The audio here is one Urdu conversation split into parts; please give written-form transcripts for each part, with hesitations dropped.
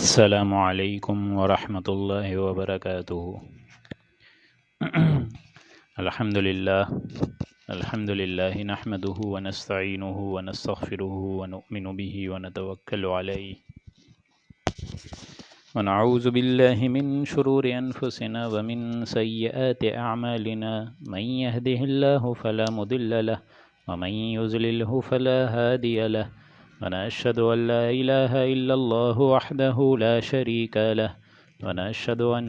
السلام علیکم ورحمۃ اللہ وبرکاتہ۔ الحمد للہ نحمده ونستعینه ونستغفره ونؤمن به ونتوکل علیہ ونعوذ باللہ من شرور انفسنا ومن سیئات اعمالنا من يهده الله فلا مضل له ومن يضلله فلا هادی له ونشهد أن لا إله إلا الله وحده لا شريك له ونشهد أن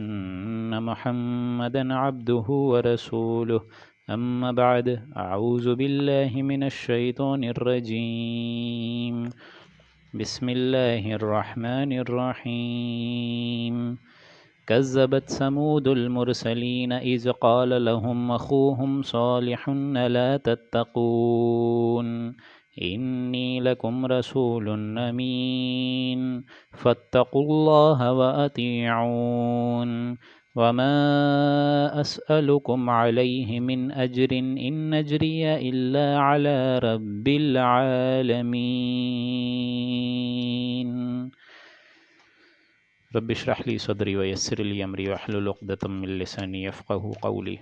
محمدا عبده ورسوله أما بعد أعوذ بالله من الشيطان الرجيم بسم الله الرحمن الرحيم كذبت ثمود المرسلين إذ قال لهم أخوهم صالح لا تتقون إني لكم رسول أمين فاتقوا الله وأطيعون وما أسألكم عليه من أجر إن أجري إلا على رب العالمين رب اشرح لي صدري ويسر لي أمري واحلل عقدة من لساني يفقهوا قولي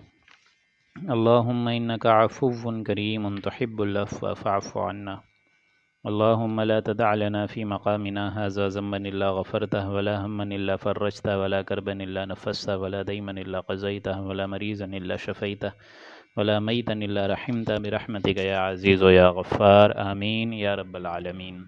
اللهم إنك عفو كريم تحب العفو فاعف عنا اللهم لا تدع لنا في مقامنا هذا ذنبا إلا غفرته ولا هما إلا فرجته ولا كربا إلا نفسته ولا ديما إلا قضيته ولا مريضا إلا شفيته ولا ميتا إلا رحمته برحمتك يا عزيز يا غفار آمين يا رب العالمين۔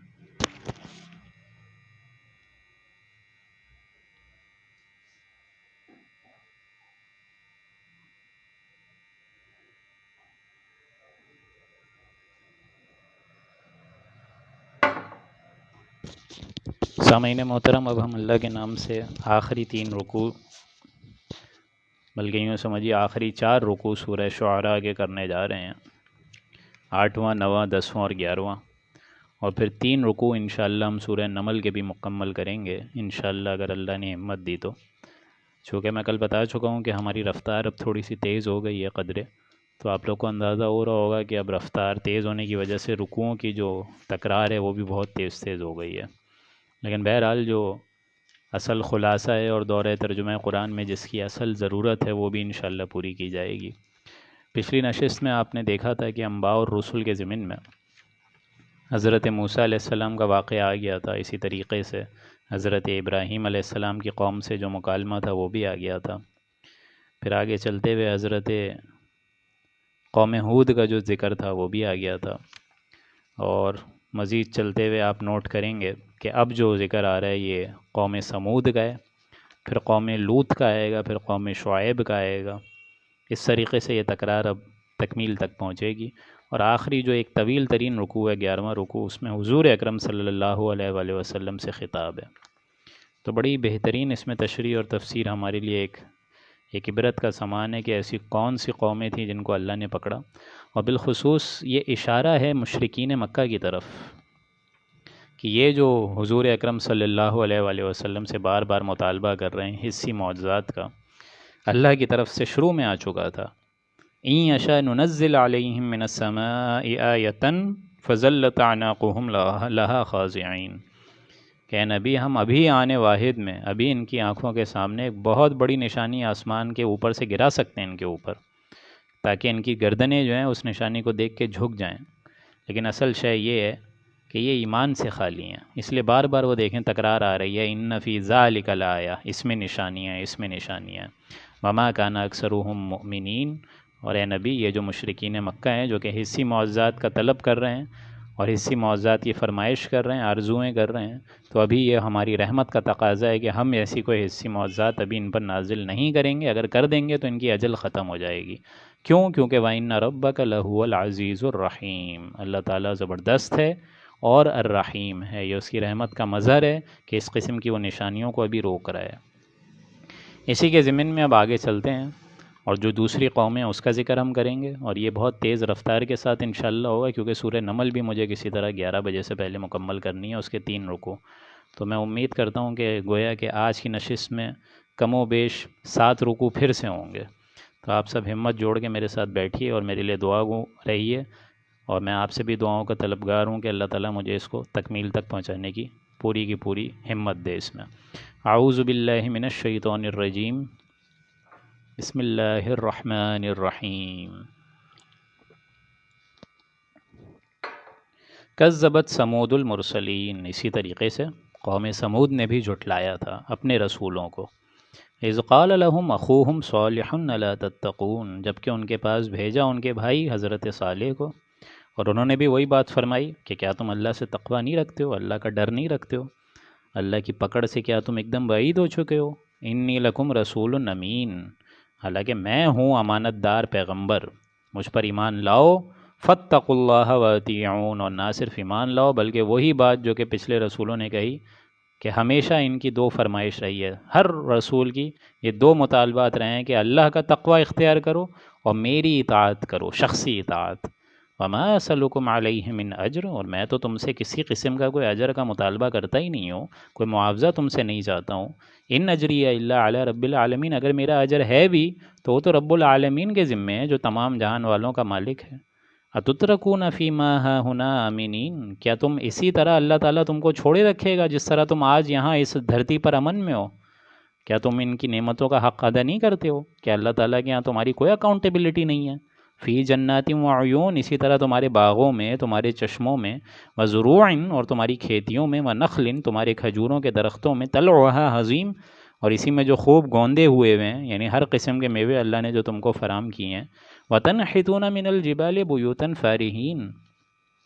سامعین محترم، اب ہم اللہ کے نام سے آخری 3 رکوع، بلکہ یوں سمجھیے آخری 4 رکوع سورہ شعراء کے کرنے جا رہے ہیں، 8واں، 9واں، 10واں اور 11واں، اور پھر 3 رکوع انشاءاللہ ہم سورہ نمل کے بھی مکمل کریں گے انشاءاللہ اگر اللہ نے ہمت دی تو۔ چونکہ میں کل بتا چکا ہوں کہ ہماری رفتار اب تھوڑی سی تیز ہو گئی ہے قدرے، تو آپ لوگ کو اندازہ ہو رہا ہوگا کہ اب رفتار تیز ہونے کی وجہ سے رکوعوں کی جو تکرار ہے وہ بھی بہت تیز ہو گئی ہے، لیکن بہرحال جو اصل خلاصہ ہے اور دورہ ترجمہ قرآن میں جس کی اصل ضرورت ہے وہ بھی انشاءاللہ پوری کی جائے گی۔ پچھلی نشست میں آپ نے دیکھا تھا کہ انبیاء اور رسل کے ضمن میں حضرت موسیٰ علیہ السلام کا واقعہ آ گیا تھا، اسی طریقے سے حضرت ابراہیم علیہ السلام کی قوم سے جو مکالمہ تھا وہ بھی آ گیا تھا، پھر آگے چلتے ہوئے حضرت قوم ہود کا جو ذکر تھا وہ بھی آ گیا تھا، اور مزید چلتے ہوئے آپ نوٹ کریں گے کہ اب جو ذکر آ رہا ہے یہ قوم سمود کا ہے، پھر قوم لوط کا آئے گا، پھر قوم شعیب کا آئے گا، اس طریقے سے یہ تکرار اب تکمیل تک پہنچے گی، اور آخری جو ایک طویل ترین رکوع ہے 11واں رکوع، اس میں حضور اکرم صلی اللہ علیہ وآلہ وسلم سے خطاب ہے، تو بڑی بہترین اس میں تشریح اور تفسیر ہمارے لیے ایک عبرت کا سامان ہے کہ ایسی کون سی قومیں تھیں جن کو اللہ نے پکڑا، اور بالخصوص یہ اشارہ ہے مشرکین مکہ کی طرف کہ یہ جو حضور اکرم صلی اللہ علیہ وآلہ وسلم سے بار بار مطالبہ کر رہے ہیں حسی معجزات کا، اللہ کی طرف سے شروع میں آ چکا تھا، إِن يَشَأْ نُنَزِّلْ عَلَيْهِم مِّنَ السَّمَاءِ آيَةً فَظَلَّتْ أَعْنَاقُهُمْ لَهَا خَاضِعِينَ کہ اے نبی ہم ابھی آنے واحد میں ابھی ان کی آنکھوں کے سامنے ایک بہت بڑی نشانی آسمان کے اوپر سے گرا سکتے ہیں ان کے اوپر، تاکہ ان کی گردنیں جو ہیں اس نشانی کو دیکھ کے جھک جائیں، لیکن اصل شے یہ ہے کہ یہ ایمان سے خالی ہیں، اس لیے بار بار وہ دیکھیں تکرار آ رہی ہے إِنَّ فِي ذَلِكَ لَآيَةً، اس میں نشانیاں اس میں نشانیاں، وَمَا كَانَ أَكْثَرُهُم مُؤْمِنِينَ، اور اے نبی یہ جو مشرکین مکہ ہیں جو کہ حسی معجزات کا طلب کر رہے ہیں اور حسی معجزات کی فرمائش کر رہے ہیں، آرزوئیں کر رہے ہیں، تو ابھی یہ ہماری رحمت کا تقاضا ہے کہ ہم ایسی کوئی حسی معجزات ابھی ان پر نازل نہیں کریں گے، اگر کر دیں گے تو ان کی اجل ختم ہو جائے گی، کیونکہ وَإِنَّ رَبَّكَ لَهُوَ الْعَزِيزُ الرَّحِيمُ، اللہ تعالیٰ زبردست ہے اور الرحیم ہے، یہ اس کی رحمت کا مظہر ہے کہ اس قسم کی وہ نشانیوں کو ابھی روک رہا ہے۔ اسی کے ضمن میں اب آگے چلتے ہیں، اور جو دوسری قوم ہے اس کا ذکر ہم کریں گے، اور یہ بہت تیز رفتار کے ساتھ انشاءاللہ ہوگا کیونکہ سورہ نمل بھی مجھے کسی طرح 11 بجے سے پہلے مکمل کرنی ہے، اس کے 3 رکوع، تو میں امید کرتا ہوں کہ گویا کہ آج کی نشست میں کم و بیش 7 رکوع پھر سے ہوں گے، تو آپ سب ہمت جوڑ کے میرے ساتھ بیٹھیے اور میرے لیے دعا گو رہیے، اور میں آپ سے بھی دعاؤں کا طلبگار ہوں کہ اللہ تعالیٰ مجھے اس کو تکمیل تک پہنچانے کی پوری کی پوری ہمت دے اس میں۔ اعوذ باللہ من الشیطان الرجیم، بسم اللہ الرحمن الرحیم۔ کذبت ثمود المرسلین، اسی طریقے سے قوم ثمود نے بھی جھٹلایا تھا اپنے رسولوں کو۔ اذ قال لهم اخوهم صالح الا تتقون، جبکہ ان کے پاس بھیجا ان کے بھائی حضرت صالح کو، اور انہوں نے بھی وہی بات فرمائی کہ کیا تم اللہ سے تقوی نہیں رکھتے ہو، اللہ کا ڈر نہیں رکھتے ہو، اللہ کی پکڑ سے کیا تم ایک دم بعید ہو چکے ہو؟ انی لکم رسول امین، حالانکہ میں ہوں امانت دار پیغمبر، مجھ پر ایمان لاؤ۔ فاتقوا اللہ واطیعون، اور نہ صرف ایمان لاؤ بلکہ وہی بات جو کہ پچھلے رسولوں نے کہی کہ ہمیشہ ان کی دو فرمائش رہی ہے، ہر رسول کی یہ دو مطالبات رہے ہیں کہ اللہ کا تقوی اختیار کرو اور میری اطاعت کرو، شخصی اطاعت۔ وما اسألکم علیہ من اجر، اور میں تو تم سے کسی قسم کا کوئی اجر کا مطالبہ کرتا ہی نہیں ہوں، کوئی معاوضہ تم سے نہیں چاہتا ہوں۔ ان اجری الا علی رب العالمین، اگر میرا اجر ہے بھی تو وہ تو رب العالمین کے ذمے ہے جو تمام جہان والوں کا مالک ہے۔ اتترکون فیما ہاہنا آمنین، کیا تم اسی طرح اللہ تعالیٰ تم کو چھوڑے رکھے گا جس طرح تم آج یہاں اس دھرتی پر امن میں ہو؟ کیا تم ان کی نعمتوں کا حق ادا نہیں کرتے ہو؟ کیا اللہ تعالیٰ کے یہاں تمہاری کوئی اکاؤنٹیبلٹی نہیں ہے؟ فی جنات وعیون، اسی طرح تمہارے باغوں میں، تمہارے چشموں میں، وزروع، اور تمہاری کھیتیوں میں، ونخل، تمہارے کھجوروں کے درختوں میں، طلعها حضیم، اور اسی میں جو خوب گوندے ہوئے ہیں، یعنی ہر قسم کے میوے اللہ نے جو تم کو فراہم کیے ہیں۔ وَتَنْحِتُونَ مِنَ الْجِبَالِ بُيُوتًا فَارِهِينَ،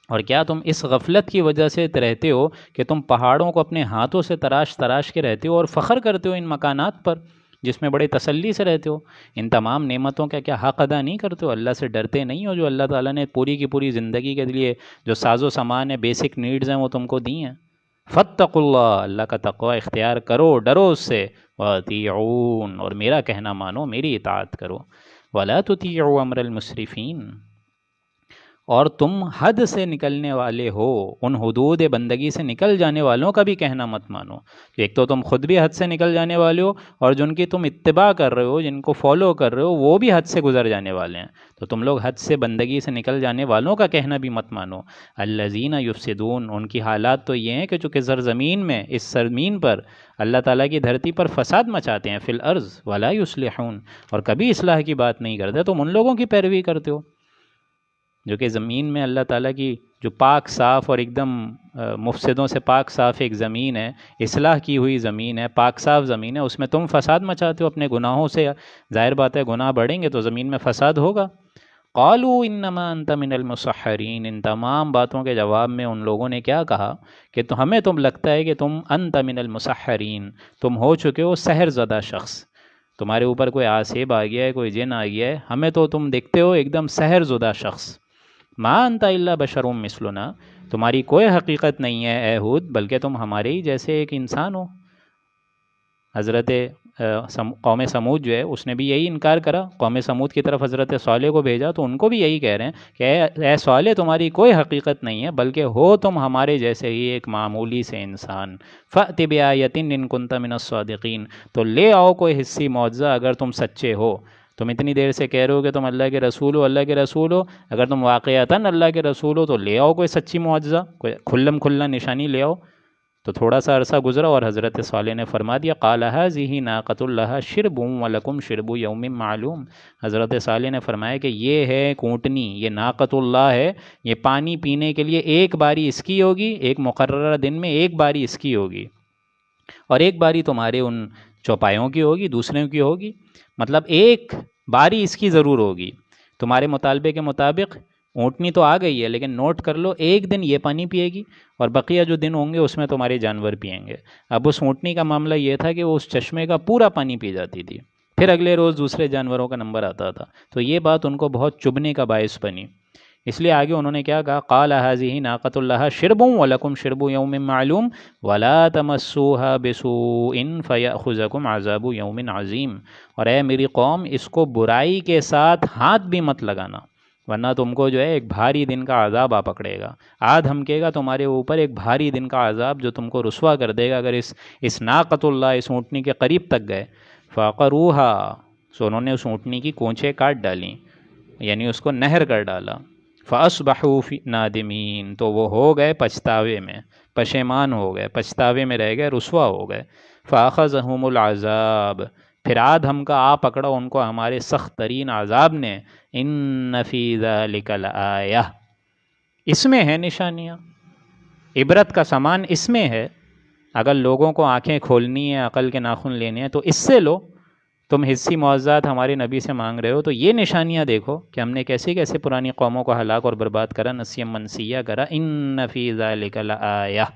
اور کیا تم اس غفلت کی وجہ سے رہتے ہو کہ تم پہاڑوں کو اپنے ہاتھوں سے تراش تراش کے رہتے ہو اور فخر کرتے ہو ان مکانات پر جس میں بڑے تسلی سے رہتے ہو؟ ان تمام نعمتوں کا کیا حق ادا نہیں کرتے ہو؟ اللہ سے ڈرتے نہیں ہو جو اللہ تعالیٰ نے پوری کی پوری زندگی کے لیے جو ساز و سامان ہے، بیسک نیڈز ہیں، وہ تم کو دی ہیں؟ فاتقوا اللہ، اللہ کا تقوی اختیار کرو، ڈرو اس سے، واطیعون، اور میرا کہنا مانو، میری اطاعت کرو۔ ولا تطیعوا امر المسرفین، اور تم حد سے نکلنے والے ہو، ان حدود بندگی سے نکل جانے والوں کا بھی کہنا مت مانو۔ ایک تو تم خود بھی حد سے نکل جانے والے ہو، اور جن کی تم اتباع کر رہے ہو، جن کو فالو کر رہے ہو، وہ بھی حد سے گزر جانے والے ہیں، تو تم لوگ حد سے بندگی سے نکل جانے والوں کا کہنا بھی مت مانو۔ الذین یفسدون، ان کی حالات تو یہ ہیں کہ چونکہ زمین میں، اس سرزمین پر، اللہ تعالیٰ کی دھرتی پر فساد مچاتے ہیں، فی الارض ولا یصلحون، اور کبھی اصلاح کی بات نہیں کرتے، تم ان لوگوں کی پیروی کرتے ہو جو کہ زمین میں اللہ تعالیٰ کی جو پاک صاف اور ایک دم مفسدوں سے پاک صاف ایک زمین ہے، اصلاح کی ہوئی زمین ہے، پاک صاف زمین ہے، اس میں تم فساد مچاتے ہو اپنے گناہوں سے۔ ظاہر بات ہے گناہ بڑھیں گے تو زمین میں فساد ہوگا۔ قالوا انما انت من المسحرین، ان تمام باتوں کے جواب میں ان لوگوں نے کیا کہا کہ تو ہمیں تم لگتا ہے کہ تم انت من المسحرین، تم ہو چکے ہو سحر زدہ شخص، تمہارے اوپر کوئی آسیب آ گیا ہے، کوئی جن آ گیا ہے، ہمیں تو تم دیکھتے ہو ایک دم سحر زدہ شخص۔ ما انت الا بشر مثلنا، تمہاری کوئی حقیقت نہیں ہے اے ہود، بلکہ تم ہمارے ہی جیسے ایک انسان ہو۔ حضرت قوم سمود جو ہے اس نے بھی یہی انکار کرا، قوم سمود کی طرف حضرت صالح کو بھیجا تو ان کو بھی یہی کہہ رہے ہیں کہ اے صالح، تمہاری کوئی حقیقت نہیں ہے بلکہ ہو تم ہمارے جیسے ہی ایک معمولی سے انسان۔ فأت بآیۃ ان کنت من الصادقین، تو لے آؤ کوئی حصی معجزہ اگر تم سچے ہو۔ تم اتنی دیر سے کہہ رہے ہو کہ تم اللہ کے رسول ہو، اللہ کے رسول ہو، اگر تم واقعتاً اللہ کے رسول ہو تو لے آؤ کوئی سچی معجزہ، کوئی کھلم کھلا نشانی لے آؤ۔ تو تھوڑا سا عرصہ گزرا اور حضرت صالح نے فرما دیا، قال هذه ناقۃ لها شرب ولکم شرب یوم معلوم، حضرت صالح نے فرمایا کہ یہ ہے اونٹنی، یہ ناقۃ اللہ ہے، یہ پانی پینے کے لیے ایک باری اس کی ہوگی، ایک مقررہ دن میں ایک باری اس کی ہوگی، اور ایک باری تمہارے ان چوپایوں کی ہوگی، دوسروں کی ہوگی، مطلب ایک باری اس کی ضرور ہوگی۔ تمہارے مطالبے کے مطابق اونٹنی تو آ گئی ہے، لیکن نوٹ کر لو ایک دن یہ پانی پیے گی اور بقیہ جو دن ہوں گے اس میں تمہارے جانور پئیں گے۔ اب اس اونٹنی کا معاملہ یہ تھا کہ وہ اس چشمے کا پورا پانی پی جاتی تھی، پھر اگلے روز دوسرے جانوروں کا نمبر آتا تھا، تو یہ بات ان کو بہت چبھنے کا باعث بنی، اس لیے آگے انہوں نے کیا کہا، قال هذه ناقۃ لها شرب ولکم شرب یوم معلوم ولا تمسوها بسوء فیأخذکم عذاب یوم عظیم، اور اے میری قوم، اس کو برائی کے ساتھ ہاتھ بھی مت لگانا، ورنہ تم کو جو ہے ایک بھاری دن کا عذاب آ پکڑے گا، آ دھمکے گا تمہارے اوپر ایک بھاری دن کا عذاب جو تم کو رسوا کر دے گا اگر اس ناقۃ اللہ، اس اونٹنی کے قریب تک گئے۔ فعقروها، سو انہوں نے اس اونٹنی کی کونچیں کاٹ ڈالیں، یعنی اس کو نہر کر ڈالا۔ فَأَصْبَحُوا نَادِمِينَ، تو وہ ہو گئے پچھتاوے میں، پشیمان ہو گئے، پچھتاوے میں رہ گئے، رسوا ہو گئے۔ فَأَخَذَهُمُ الْعَذَابُ، پھر ہم کا پکڑا ان کو ہمارے سخت ترین عذاب نے۔ إِنَّ فِي ذَلِكَ لَآيَةً، اس میں ہے نشانیاں، عبرت کا سامان اس میں ہے۔ اگر لوگوں کو آنکھیں کھولنی ہے، عقل کے ناخن لینے ہیں تو اس سے لو۔ تم حصی معاوضات ہمارے نبی سے مانگ رہے ہو تو یہ نشانیاں دیکھو کہ ہم نے کیسے کیسے پرانی قوموں کو ہلاک اور برباد کرا، نسیم منسیہ کرا۔ إِنَّ فِي ذَلِكَ لَآيَةً،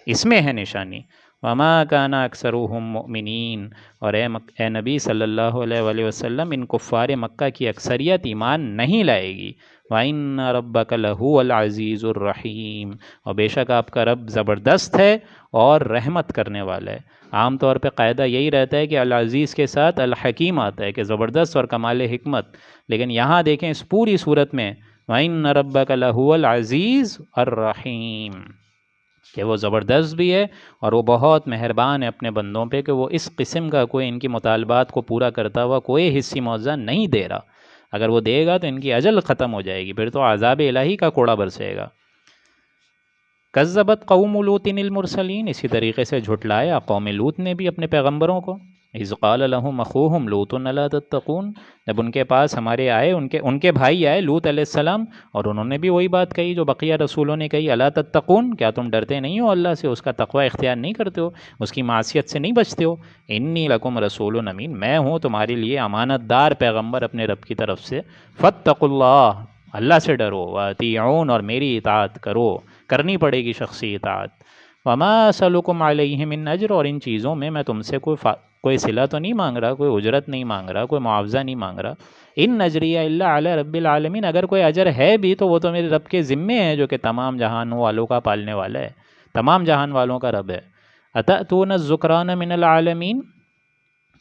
اس میں ہے نشانی۔ وَمَا كَانَ أَكْثَرُهُم مُؤْمِنِينَ، اور اے نبی صلی اللہ علیہ وآلہ وسلم، ان کفار مکہ کی اکثریت ایمان نہیں لائے گی۔ وَإِنَّ رَبَّكَ لَهُوَ الْعَزِيزُ الرَّحِيمُ، اور بے شک آپ کا رب زبردست ہے اور رحمت کرنے والا ہے۔ عام طور پہ قاعدہ یہی رہتا ہے کہ العزیز کے ساتھ الحکیم آتا ہے کہ زبردست اور کمال حکمت، لیکن یہاں دیکھیں اس پوری صورت میں وَإِنَّ رَبَّكَ لَهُوَ الْعَزِيزُ الرَّحِيمُ، کہ وہ زبردست بھی ہے اور وہ بہت مہربان ہے اپنے بندوں پہ، کہ وہ اس قسم کا کوئی ان کی مطالبات کو پورا کرتا ہوا کوئی حصی معاوضہ نہیں دے رہا۔ اگر وہ دے گا تو ان کی اجل ختم ہو جائے گی، پھر تو عذاب الہی کا کوڑا برسے گا۔ کذبت قوم لوط المرسلین، اسی طریقے سے جھٹلایا قوم لوط نے بھی اپنے پیغمبروں کو۔ اذ قال لهم اخوهم لوط الا تتقون، جب ان کے پاس ہمارے آئے، ان کے بھائی آئے لوط علیہ السلام، اور انہوں نے بھی وہی بات کہی جو بقیہ رسولوں نے کہی، الا تتقون، کیا تم ڈرتے نہیں ہو اللہ سے، اس کا تقوی اختیار نہیں کرتے ہو، اس کی معصیت سے نہیں بچتے ہو؟ انی لکم رسول امین، میں ہوں تمہارے لیے امانت دار پیغمبر اپنے رب کی طرف سے۔ فاتقوا اللہ، اللہ سے ڈرو، واطیعون، اور میری اطاعت کرو، کرنی پڑے گی شخصی اطاعت۔ وما اسألکم علیہ من اجر، اور ان چیزوں میں میں تم سے کوئی صلہ تو نہیں مانگ رہا، کوئی اجرت نہیں مانگ رہا، کوئی معاوضہ نہیں مانگ رہا۔ ان اجری الا علی رب العالمین، اگر کوئی اجر ہے بھی تو وہ تو میرے رب کے ذمے ہے جو کہ تمام جہان والوں کا پالنے والا ہے، تمام جہان والوں کا رب ہے۔ اتأتون الذکران من العالمین،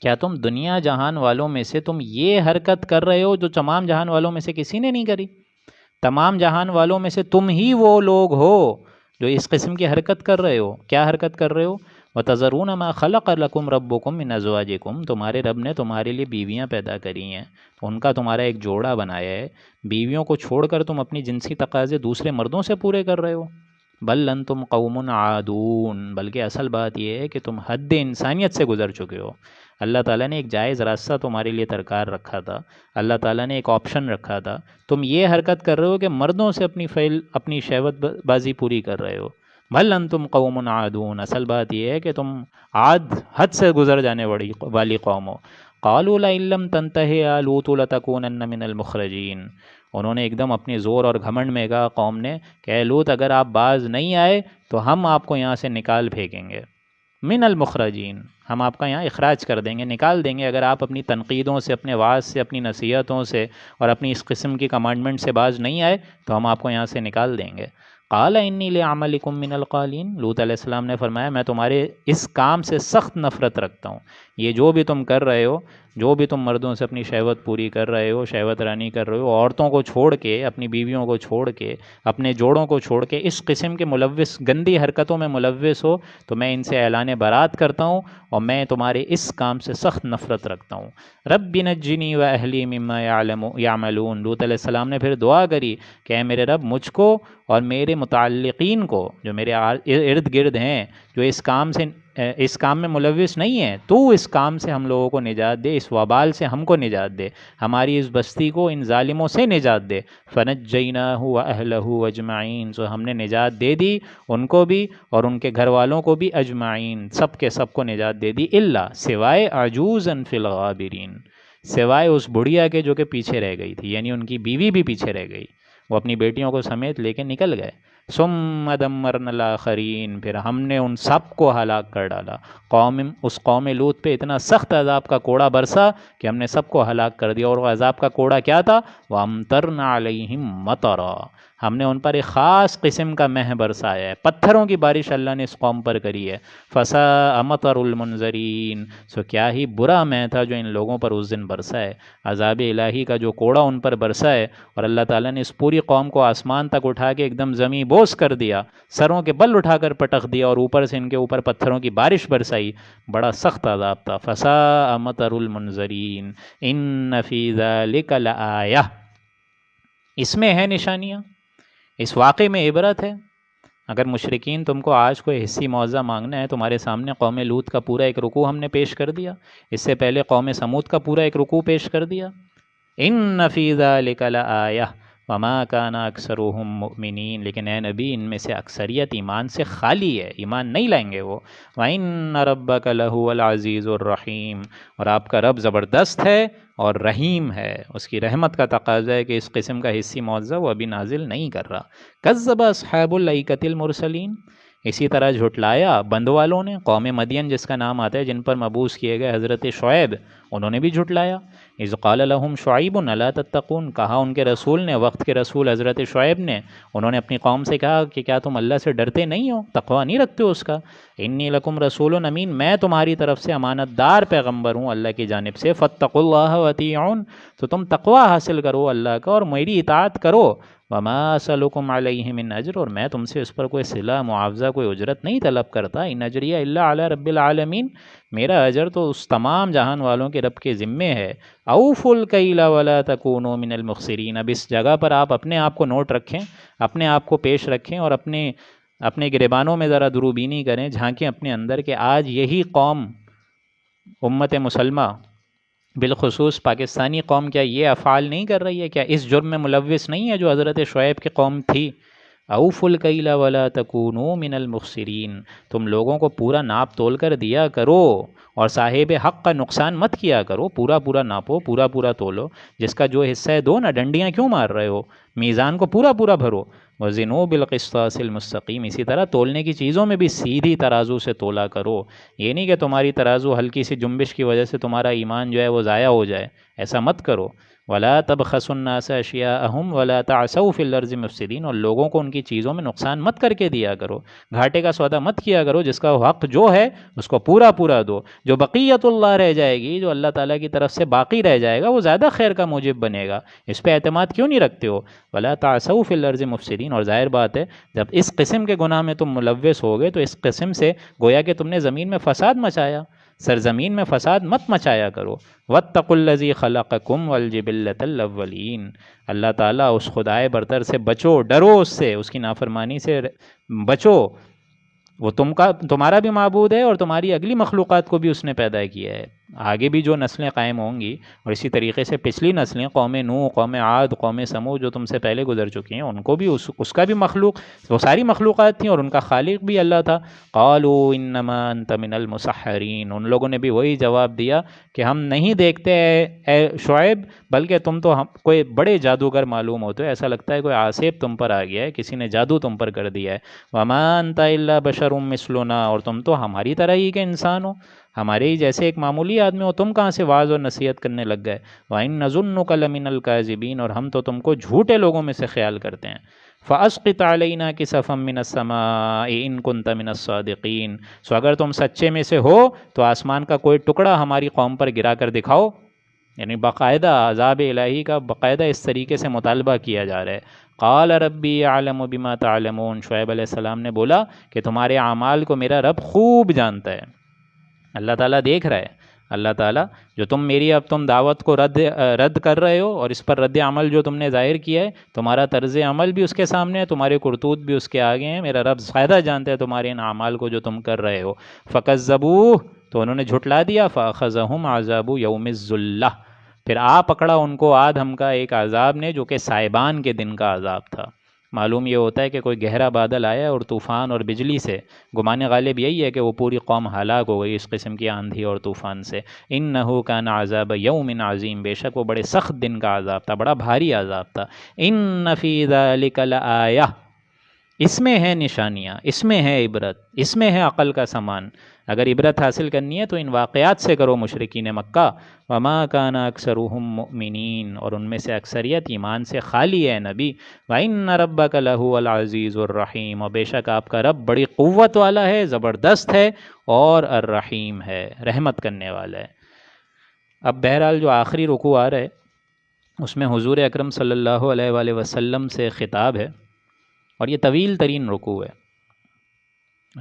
کیا تم دنیا جہان والوں میں سے تم یہ حرکت کر رہے ہو جو تمام جہان والوں میں سے کسی نے نہیں کری؟ تمام جہان والوں میں سے تم ہی وہ لوگ ہو جو اس قسم کی حرکت کر رہے ہو۔ کیا حرکت کر رہے ہو؟ وَتَذَرُونَ مَا خَلَقَ لَكُمْ رَبُّكُمْ مِنْ أَزْوَاجِكُمْ، تمہارے رب نے تمہارے لیے بیویاں پیدا کری ہیں، ان کا تمہارا ایک جوڑا بنایا ہے، بیویوں کو چھوڑ کر تم اپنی جنسی تقاضے دوسرے مردوں سے پورے کر رہے ہو۔ بل انتم قوم عادون، بلکہ اصل بات یہ ہے کہ تم حد انسانیت سے گزر چکے ہو۔ اللہ تعالیٰ نے ایک جائز راستہ تمہارے لیے درکار رکھا تھا، اللہ تعالیٰ نے ایک آپشن رکھا تھا، تم یہ حرکت کر رہے ہو کہ مردوں سے اپنی شہوت بازی پوری کر رہے ہو۔ بل انتم قوم عادون، اصل بات یہ ہے کہ تم حد سے گزر جانے والی قوم ہو۔ قالوا لئن لم تنتہ یا لوط لتکونن من المخرجین، انہوں نے ایک دم اپنی زور اور گھمنڈ میں کہا قوم نے کہ اے لوط اگر آپ باز نہیں آئے تو ہم آپ کو یہاں سے نکال پھینکیں گے۔ من المخرجین، ہم آپ کا یہاں اخراج کر دیں گے، نکال دیں گے، اگر آپ اپنی تنقیدوں سے، اپنے وعظ سے، اپنی نصیحتوں سے اور اپنی اس قسم کی کمانڈمنٹ سے باز نہیں آئے تو ہم آپ کو یہاں سے نکال دیں گے۔ قال انی لعملکم من القالین، لوط علیہ السلام نے فرمایا میں تمہارے اس کام سے سخت نفرت رکھتا ہوں، یہ جو بھی تم کر رہے ہو، جو بھی تم مردوں سے اپنی شہوت پوری کر رہے ہو، شہوت رانی کر رہے ہو، عورتوں کو چھوڑ کے، اپنی بیویوں کو چھوڑ کے، اپنے جوڑوں کو چھوڑ کے اس قسم کے ملوث گندی حرکتوں میں ملوث ہو، تو میں ان سے اعلان برات کرتا ہوں اور میں تمہارے اس کام سے سخت نفرت رکھتا ہوں۔ رب نجنی و اہلی مما یعملون، لوط علیہ السلام نے پھر دعا کری کہ اے میرے رب مجھ کو اور میرے متعلقین کو جو میرے ارد گرد ہیں، جو اس کام میں ملوث نہیں ہیں، تو اس کام سے ہم لوگوں کو نجات دے، اس وبال سے ہم کو نجات دے، ہماری اس بستی کو ان ظالموں سے نجات دے۔ فنجیناہ واہلہ اجمعین، سو ہم نے نجات دے دی ان کو بھی اور ان کے گھر والوں کو بھی، اجمعین، سب کے سب کو نجات دے دی، الا، سوائے عجوزا فی الغابرین، سوائے اس بڑھیا کے جو کہ پیچھے رہ گئی تھی، یعنی ان کی بیوی بھی پیچھے رہ گئی، وہ اپنی بیٹیوں کو سمیت لے کے نکل گئے۔ ثم دمرنا الآخرین، پھر ہم نے ان سب کو ہلاک کر ڈالا۔ اس قوم لوط پہ اتنا سخت عذاب کا کوڑا برسا کہ ہم نے سب کو ہلاک کر دیا، اور وہ عذاب کا کوڑا کیا تھا؟ وَأَمْطَرْنَا عَلَيْهِمْ مَطَرًا، ہم نے ان پر ایک خاص قسم کا مہ برسایا ہے، پتھروں کی بارش اللہ نے اس قوم پر کری ہے۔ فَسَاءَ مَطَرُ الْمُنذَرِينَ، سو کیا ہی برا مہ تھا جو ان لوگوں پر اس دن برسا ہے، عذاب الہی کا جو کوڑا ان پر برسا ہے، اور اللہ تعالیٰ نے اس پوری قوم کو آسمان تک اٹھا کے ایک دم زمیں بوس کر دیا، سروں کے بل اٹھا کر پٹخ دیا، اور اوپر سے ان کے اوپر پتھروں کی بارش برسائی، بڑا سخت عذاب تھا۔ فَسَاءَ مَطَرُ الْمُنذَرِينَ إِنَّ فِي ذَلِكَ لَآیَةً، اس میں ہے نشانیاں، اس واقعے میں عبرت ہے۔ اگر مشرکین تم کو آج کوئی حصی معاوضہ مانگنا ہے، تمہارے سامنے قوم لوط کا پورا ایک رکوع ہم نے پیش کر دیا، اس سے پہلے قوم سمود کا پورا ایک رکوع پیش کر دیا۔ ان فی ذلک لآیہ وما کان اکثرهم مؤمنین، لیکن اے نبی ان میں سے اکثریت ایمان سے خالی ہے، ایمان نہیں لائیں گے وہ۔ وَإِنَّ رَبَّكَ لَهُوَ الْعَزِيزُ الرَّحِيمُ، اور آپ کا رب زبردست ہے اور رحیم ہے، اس کی رحمت کا تقاضا ہے کہ اس قسم کا حصی معاوضہ وہ ابھی نازل نہیں کر رہا۔ کذب اصحاب الایکۃ المرسلین، اسی طرح جھٹلایا بند والوں نے، قوم مدین جس کا نام آتا ہے جن پر مبعوث کیے گئے حضرت شعیب، انہوں نے بھی جھٹلایا۔ اذ قال لهم شعیب الا تتقون، کہا ان کے رسول نے، وقت کے رسول حضرت شعیب نے، انہوں نے اپنی قوم سے کہا کہ کیا تم اللہ سے ڈرتے نہیں ہو، تقوی نہیں رکھتے ہو اس کا؟ انی لکم رسول امین، میں تمہاری طرف سے امانت دار پیغمبر ہوں اللہ کی جانب سے، فاتقوا اللہ واطیعون، تو تم تقوی حاصل کرو اللہ کا اور میری اطاعت کرو۔ وما اسألکم علیہ من اجر، اور میں تم سے اس پر کوئی صلہ معاوضہ کوئی اجرت نہیں طلب کرتا، ان اجریہ الا علی رب العالمین، میرا اجر تو اس تمام جہان والوں کے رب کے ذمے ہے۔ اوفوا الکیل ولا تکونوا من المخسرین، اب اس جگہ پر آپ اپنے آپ کو نوٹ رکھیں، اپنے آپ کو پیش رکھیں اور اپنے گریبانوں میں ذرا دروبینی کریں، جھانکیں اپنے اندر کہ آج یہی قوم امت مسلمہ بالخصوص پاکستانی قوم کیا یہ افعال نہیں کر رہی ہے؟ کیا اس جرم میں ملوث نہیں ہے جو حضرت شعیب کی قوم تھی؟ اوفوا الکیل ولا تکونوا من المخسرین، تم لوگوں کو پورا ناپ تول کر دیا کرو اور صاحب حق کا نقصان مت کیا کرو، پورا پورا ناپو، پورا پورا تولو، جس کا جو حصہ ہے دو نا، ڈنڈیاں کیوں مار رہے ہو، میزان کو پورا پورا بھرو۔ وزنوا بالقسطاس المستقیم، اسی طرح تولنے کی چیزوں میں بھی سیدھی ترازو سے تولا کرو، یہ نہیں کہ تمہاری ترازو ہلکی سی جنبش کی وجہ سے تمہارا ایمان جو ہے وہ ضائع ہو جائے، ایسا مت کرو۔ ولا تبخسوا الناس اشیاءهم ولا تعثوا فی الارض مفسدین، اور لوگوں کو ان کی چیزوں میں نقصان مت کر کے دیا کرو، گھاٹے کا سودا مت کیا کرو، جس کا حق جو ہے اس کو پورا پورا دو، جو بقیت اللہ رہ جائے گی، جو اللہ تعالیٰ کی طرف سے باقی رہ جائے گا، وہ زیادہ خیر کا موجب بنے گا، اس پہ اعتماد کیوں نہیں رکھتے ہو؟ ولا تعثوا فی الارض مفسدین، اور ظاہر بات ہے جب اس قسم کے گناہ میں تم ملوث ہوگے تو اس قسم سے گویا کہ تم نے زمین میں فساد مچایا، سرزمین میں فساد مت مچایا کرو۔ واتقوا الذی خلقکم والجبلۃ الاولین، اللہ تعالیٰ اس خدائے برتر سے بچو، ڈرو اس سے، اس کی نافرمانی سے بچو، وہ تمہارا بھی معبود ہے اور تمہاری اگلی مخلوقات کو بھی اس نے پیدا کیا ہے۔ آگے بھی جو نسلیں قائم ہوں گی اور اسی طریقے سے پچھلی نسلیں، قوم نوح، قوم عاد، قوم سمود جو تم سے پہلے گزر چکی ہیں، ان کو بھی اس کا بھی مخلوق، وہ ساری مخلوقات تھیں اور ان کا خالق بھی اللہ تھا۔ قالوا انما انت من المسحرین، ان لوگوں نے بھی وہی جواب دیا کہ ہم نہیں دیکھتے اے شعیب، بلکہ تم تو کوئی بڑے جادوگر معلوم ہوتے ہو، ایسا لگتا ہے کوئی آسیب تم پر آ گیا ہے، کسی نے جادو تم پر کر دیا ہے۔ وما انت الا بشر مثلنا، اور تم تو ہماری طرح ہی کے انسان ہو، ہمارے ہی جیسے ایک معمولی آدمی ہو، تم کہاں سے وعظ اور نصیحت کرنے لگ گئے؟ وَإِن نَظُنُّكَ لَمِنَ الْكَاذِبِينَ، اور ہم تو تم کو جھوٹے لوگوں میں سے خیال کرتے ہیں۔ فَأَسْقِطْ عَلَيْنَا كِسَفًا مِّنَ السَّمَاءِ إِن كُنتَ مِنَ الصَّادِقِينَ، سو اگر تم سچے میں سے ہو تو آسمان کا کوئی ٹکڑا ہماری قوم پر گرا کر دکھاؤ، یعنی باقاعدہ عذاب الہی کا باقاعدہ اس طریقے سے مطالبہ کیا جا رہا ہے۔ قال ربی اعلم بما تعلمون، شعیب علیہ السلام نے بولا کہ تمہارے اعمال کو میرا رب خوب جانتا ہے، اللہ تعالیٰ دیکھ رہا ہے، اللہ تعالیٰ جو تم دعوت کو رد کر رہے ہو اور اس پر رد عمل جو تم نے ظاہر کیا ہے، تمہارا طرز عمل بھی اس کے سامنے ہے، تمہارے کرتوت بھی اس کے آگے ہیں، میرا رب زیادہ جانتا ہے تمہارے ان اعمال کو جو تم کر رہے ہو۔ فَكَذَّبُوهُ، تو انہوں نے جھٹلا دیا، فَأَخَذَهُمْ عَذَابُ يَوْمِ الظُّلَّةِ، پھر پکڑا ان کو آدھم کا ایک عذاب نے جو کہ سائبان کے دن کا عذاب تھا۔ معلوم یہ ہوتا ہے کہ کوئی گہرا بادل آیا اور طوفان اور بجلی سے، گمان غالب یہی ہے کہ وہ پوری قوم ہلاک ہو گئی اس قسم کی آندھی اور طوفان سے۔ انہو کان عذاب یوم عظیم، بے شک وہ بڑے سخت دن کا عذاب تھا، بڑا بھاری عذاب تھا۔ ان فی ذلک لآیہ، اس میں ہے نشانیاں، اس میں ہے عبرت، اس میں ہے عقل کا سامان۔ اگر عبرت حاصل کرنی ہے تو ان واقعات سے کرو مشرکین مکہ۔ وما کان اکثرهم مؤمنین، اور ان میں سے اکثریت ایمان سے خالی ہے نبی۔ وَإِنَّ رَبَّكَ لَهُوَ الْعَزِيزُ الرَّحِيمُ، اور بے شک آپ کا رب بڑی قوت والا ہے، زبردست ہے اور الرحیم ہے، رحمت کرنے والا ہے۔ اب بہرحال جو آخری رکوع آ رہا ہے اس میں حضور اکرم صلی اللہ علیہ وآلہ وسلم سے خطاب ہے، اور یہ طویل ترین رکوع ہے۔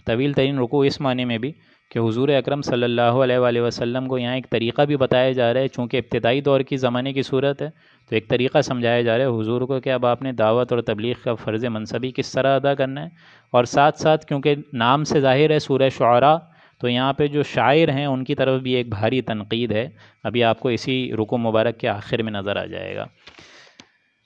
طویل ترین رکوع اس معنی میں بھی کہ حضور اکرم صلی اللہ علیہ وآلہ وسلم کو یہاں ایک طریقہ بھی بتایا جا رہا ہے، چونکہ ابتدائی دور کی زمانے کی صورت ہے تو ایک طریقہ سمجھایا جا رہا ہے حضور کو کہ اب آپ نے دعوت اور تبلیغ کا فرض منصبی کس طرح ادا کرنا ہے، اور ساتھ ساتھ کیونکہ نام سے ظاہر ہے سورہ شعراء، تو یہاں پہ جو شاعر ہیں ان کی طرف بھی ایک بھاری تنقید ہے، ابھی آپ کو اسی رکوع مبارک کے آخر میں نظر آ جائے گا۔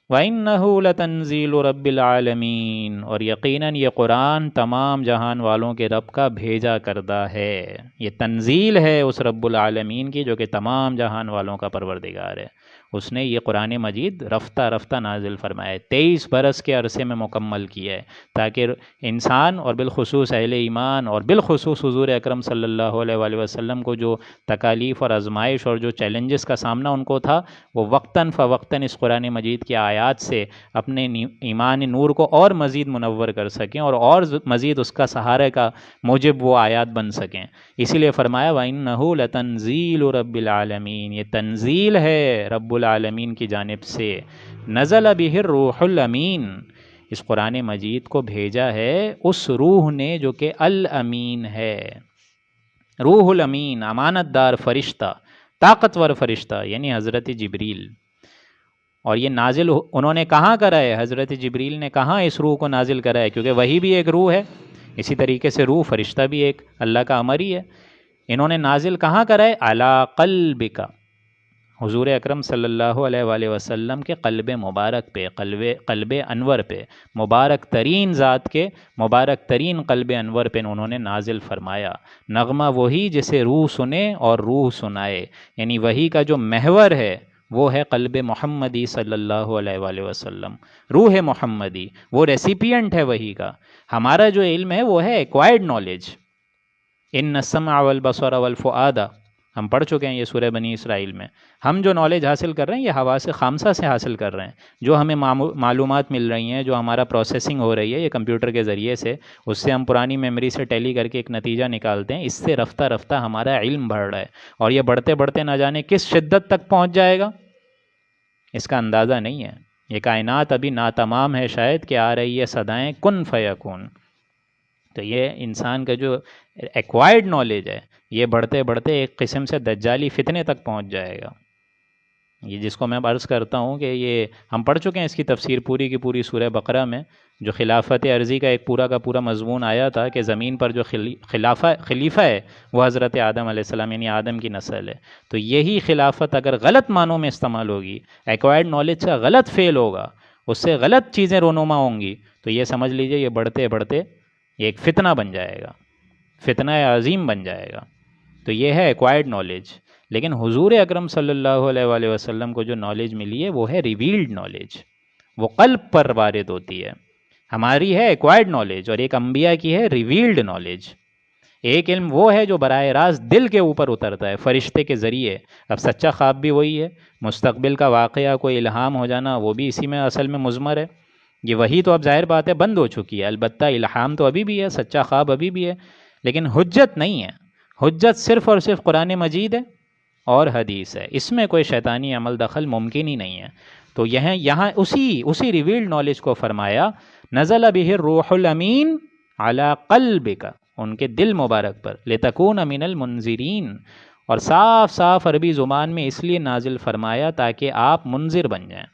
وَإِنَّهُ لَتَنزِيلُ رَبِّ الْعَالَمِينَ، اور یقیناً یہ قرآن تمام جہان والوں کے رب کا بھیجا کردہ ہے، یہ تنزیل ہے اس رب العالمین کی جو کہ تمام جہان والوں کا پروردگار ہے۔ اس نے یہ قرآن مجید رفتہ رفتہ نازل فرمایا ہے، 23 برس کے عرصے میں مکمل کیا ہے، تاکہ انسان اور بالخصوص اہل ایمان اور بالخصوص حضور اکرم صلی اللہ علیہ وآلہ وسلم کو جو تکالیف اور آزمائش اور جو چیلنجز کا سامنا ان کو تھا، وہ وقتاً فوقتاً اس قرآن مجید کی آیات سے اپنے ایمان نور کو اور مزید منور کر سکیں اور مزید اس کا سہارے کا موجب وہ آیات بن سکیں۔ اسی لیے فرمایا وَإِنَّهُ لَتَنزِيلُ رَبِّ الْعَالَمِينَ، یہ تنزیل ہے رب العالمین کی جانب سے، نزل بہ الروح الامین، اس قرآن مجید کو بھیجا ہے اس روح نے جو کہ الامین ہے، روح الامین، امانت دار فرشتہ، طاقتور فرشتہ، یعنی حضرت جبریل۔ اور یہ نازل انہوں نے کہاں کرا ہے؟ حضرت جبریل نے کہاں اس روح کو نازل کرا ہے؟ کیونکہ وہی بھی ایک روح ہے، اسی طریقے سے روح فرشتہ بھی ایک اللہ کا امر ہی ہے۔ انہوں نے نازل کہاں کرا ہے؟ علی قلبک، حضور اکرم صلی اللہ علیہ وآلہ وسلم کے قلب مبارک پہ، قلب انور پہ، مبارک ترین ذات کے مبارک ترین قلب انور پہ انہوں نے نازل فرمایا۔ نغمہ وہی جسے روح سنے اور روح سنائے، یعنی وہی کا جو محور ہے وہ ہے قلب محمدی صلی اللہ علیہ وآلہ وسلم، روح محمدی، وہ ریسیپینٹ ہے وہی کا۔ ہمارا جو علم ہے وہ ہے ایکوائرڈ نالج، ان السمع والبصر والفؤاد، ہم پڑھ چکے ہیں یہ سورہ بنی اسرائیل میں۔ ہم جو نالج حاصل کر رہے ہیں یہ حواس خامسہ سے حاصل کر رہے ہیں، جو ہمیں معلومات مل رہی ہیں، جو ہمارا پروسیسنگ ہو رہی ہے یہ کمپیوٹر کے ذریعے سے، اس سے ہم پرانی میموری سے ٹیلی کر کے ایک نتیجہ نکالتے ہیں، اس سے رفتہ رفتہ ہمارا علم بڑھ رہا ہے، اور یہ بڑھتے بڑھتے نہ جانے کس شدت تک پہنچ جائے گا اس کا اندازہ نہیں ہے۔ یہ کائنات ابھی ناتمام ہے شاید کہ آ رہی ہے صدائیں کن فیکون۔ تو یہ انسان کا جو ایکوائرڈ نالج ہے یہ بڑھتے بڑھتے ایک قسم سے دجالی فتنے تک پہنچ جائے گا، یہ جس کو میں عرض کرتا ہوں کہ یہ ہم پڑھ چکے ہیں اس کی تفسیر پوری کی پوری سورہ بقرہ میں، جو خلافت عرضی کا ایک پورا کا پورا مضمون آیا تھا کہ زمین پر جو خلیفہ ہے وہ حضرت آدم علیہ السلام یعنی آدم کی نسل ہے، تو یہی خلافت اگر غلط معنوں میں استعمال ہوگی، ایکوائرڈ نالج کا غلط فیل ہوگا، اس سے غلط چیزیں رونما ہوں گی، تو یہ سمجھ لیجئے یہ بڑھتے بڑھتے یہ ایک فتنہ بن جائے گا، فتنہ عظیم بن جائے گا۔ تو یہ ہے ایکوائرڈ نالج، لیکن حضور اکرم صلی اللہ علیہ وآلہ وسلم کو جو نالج ملی ہے وہ ہے ریویلڈ نالج، وہ قلب پر وارد ہوتی ہے۔ ہماری ہے ایکوائرڈ نالج اور ایک انبیاء کی ہے ریویلڈ نالج۔ ایک علم وہ ہے جو براہ راست دل کے اوپر اترتا ہے فرشتے کے ذریعے، اب سچا خواب بھی وہی ہے، مستقبل کا واقعہ کوئی الہام ہو جانا وہ بھی اسی میں اصل میں مضمر ہے۔ یہ وہی تو اب ظاہر بات ہے بند ہو چکی ہے، البتہ الہام تو ابھی بھی ہے، سچا خواب ابھی بھی ہے، لیکن حجت نہیں ہے۔ حجت صرف اور صرف قرآن مجید ہے اور حدیث ہے، اس میں کوئی شیطانی عمل دخل ممکن ہی نہیں ہے۔ تو یہاں اسی ریویلڈ نالج کو فرمایا نزل بہ الروح الامین علی قلبک، ان کے دل مبارک پر، لتکون من المنذرین، اور صاف صاف عربی زبان میں اس لیے نازل فرمایا تاکہ آپ منذر بن جائیں،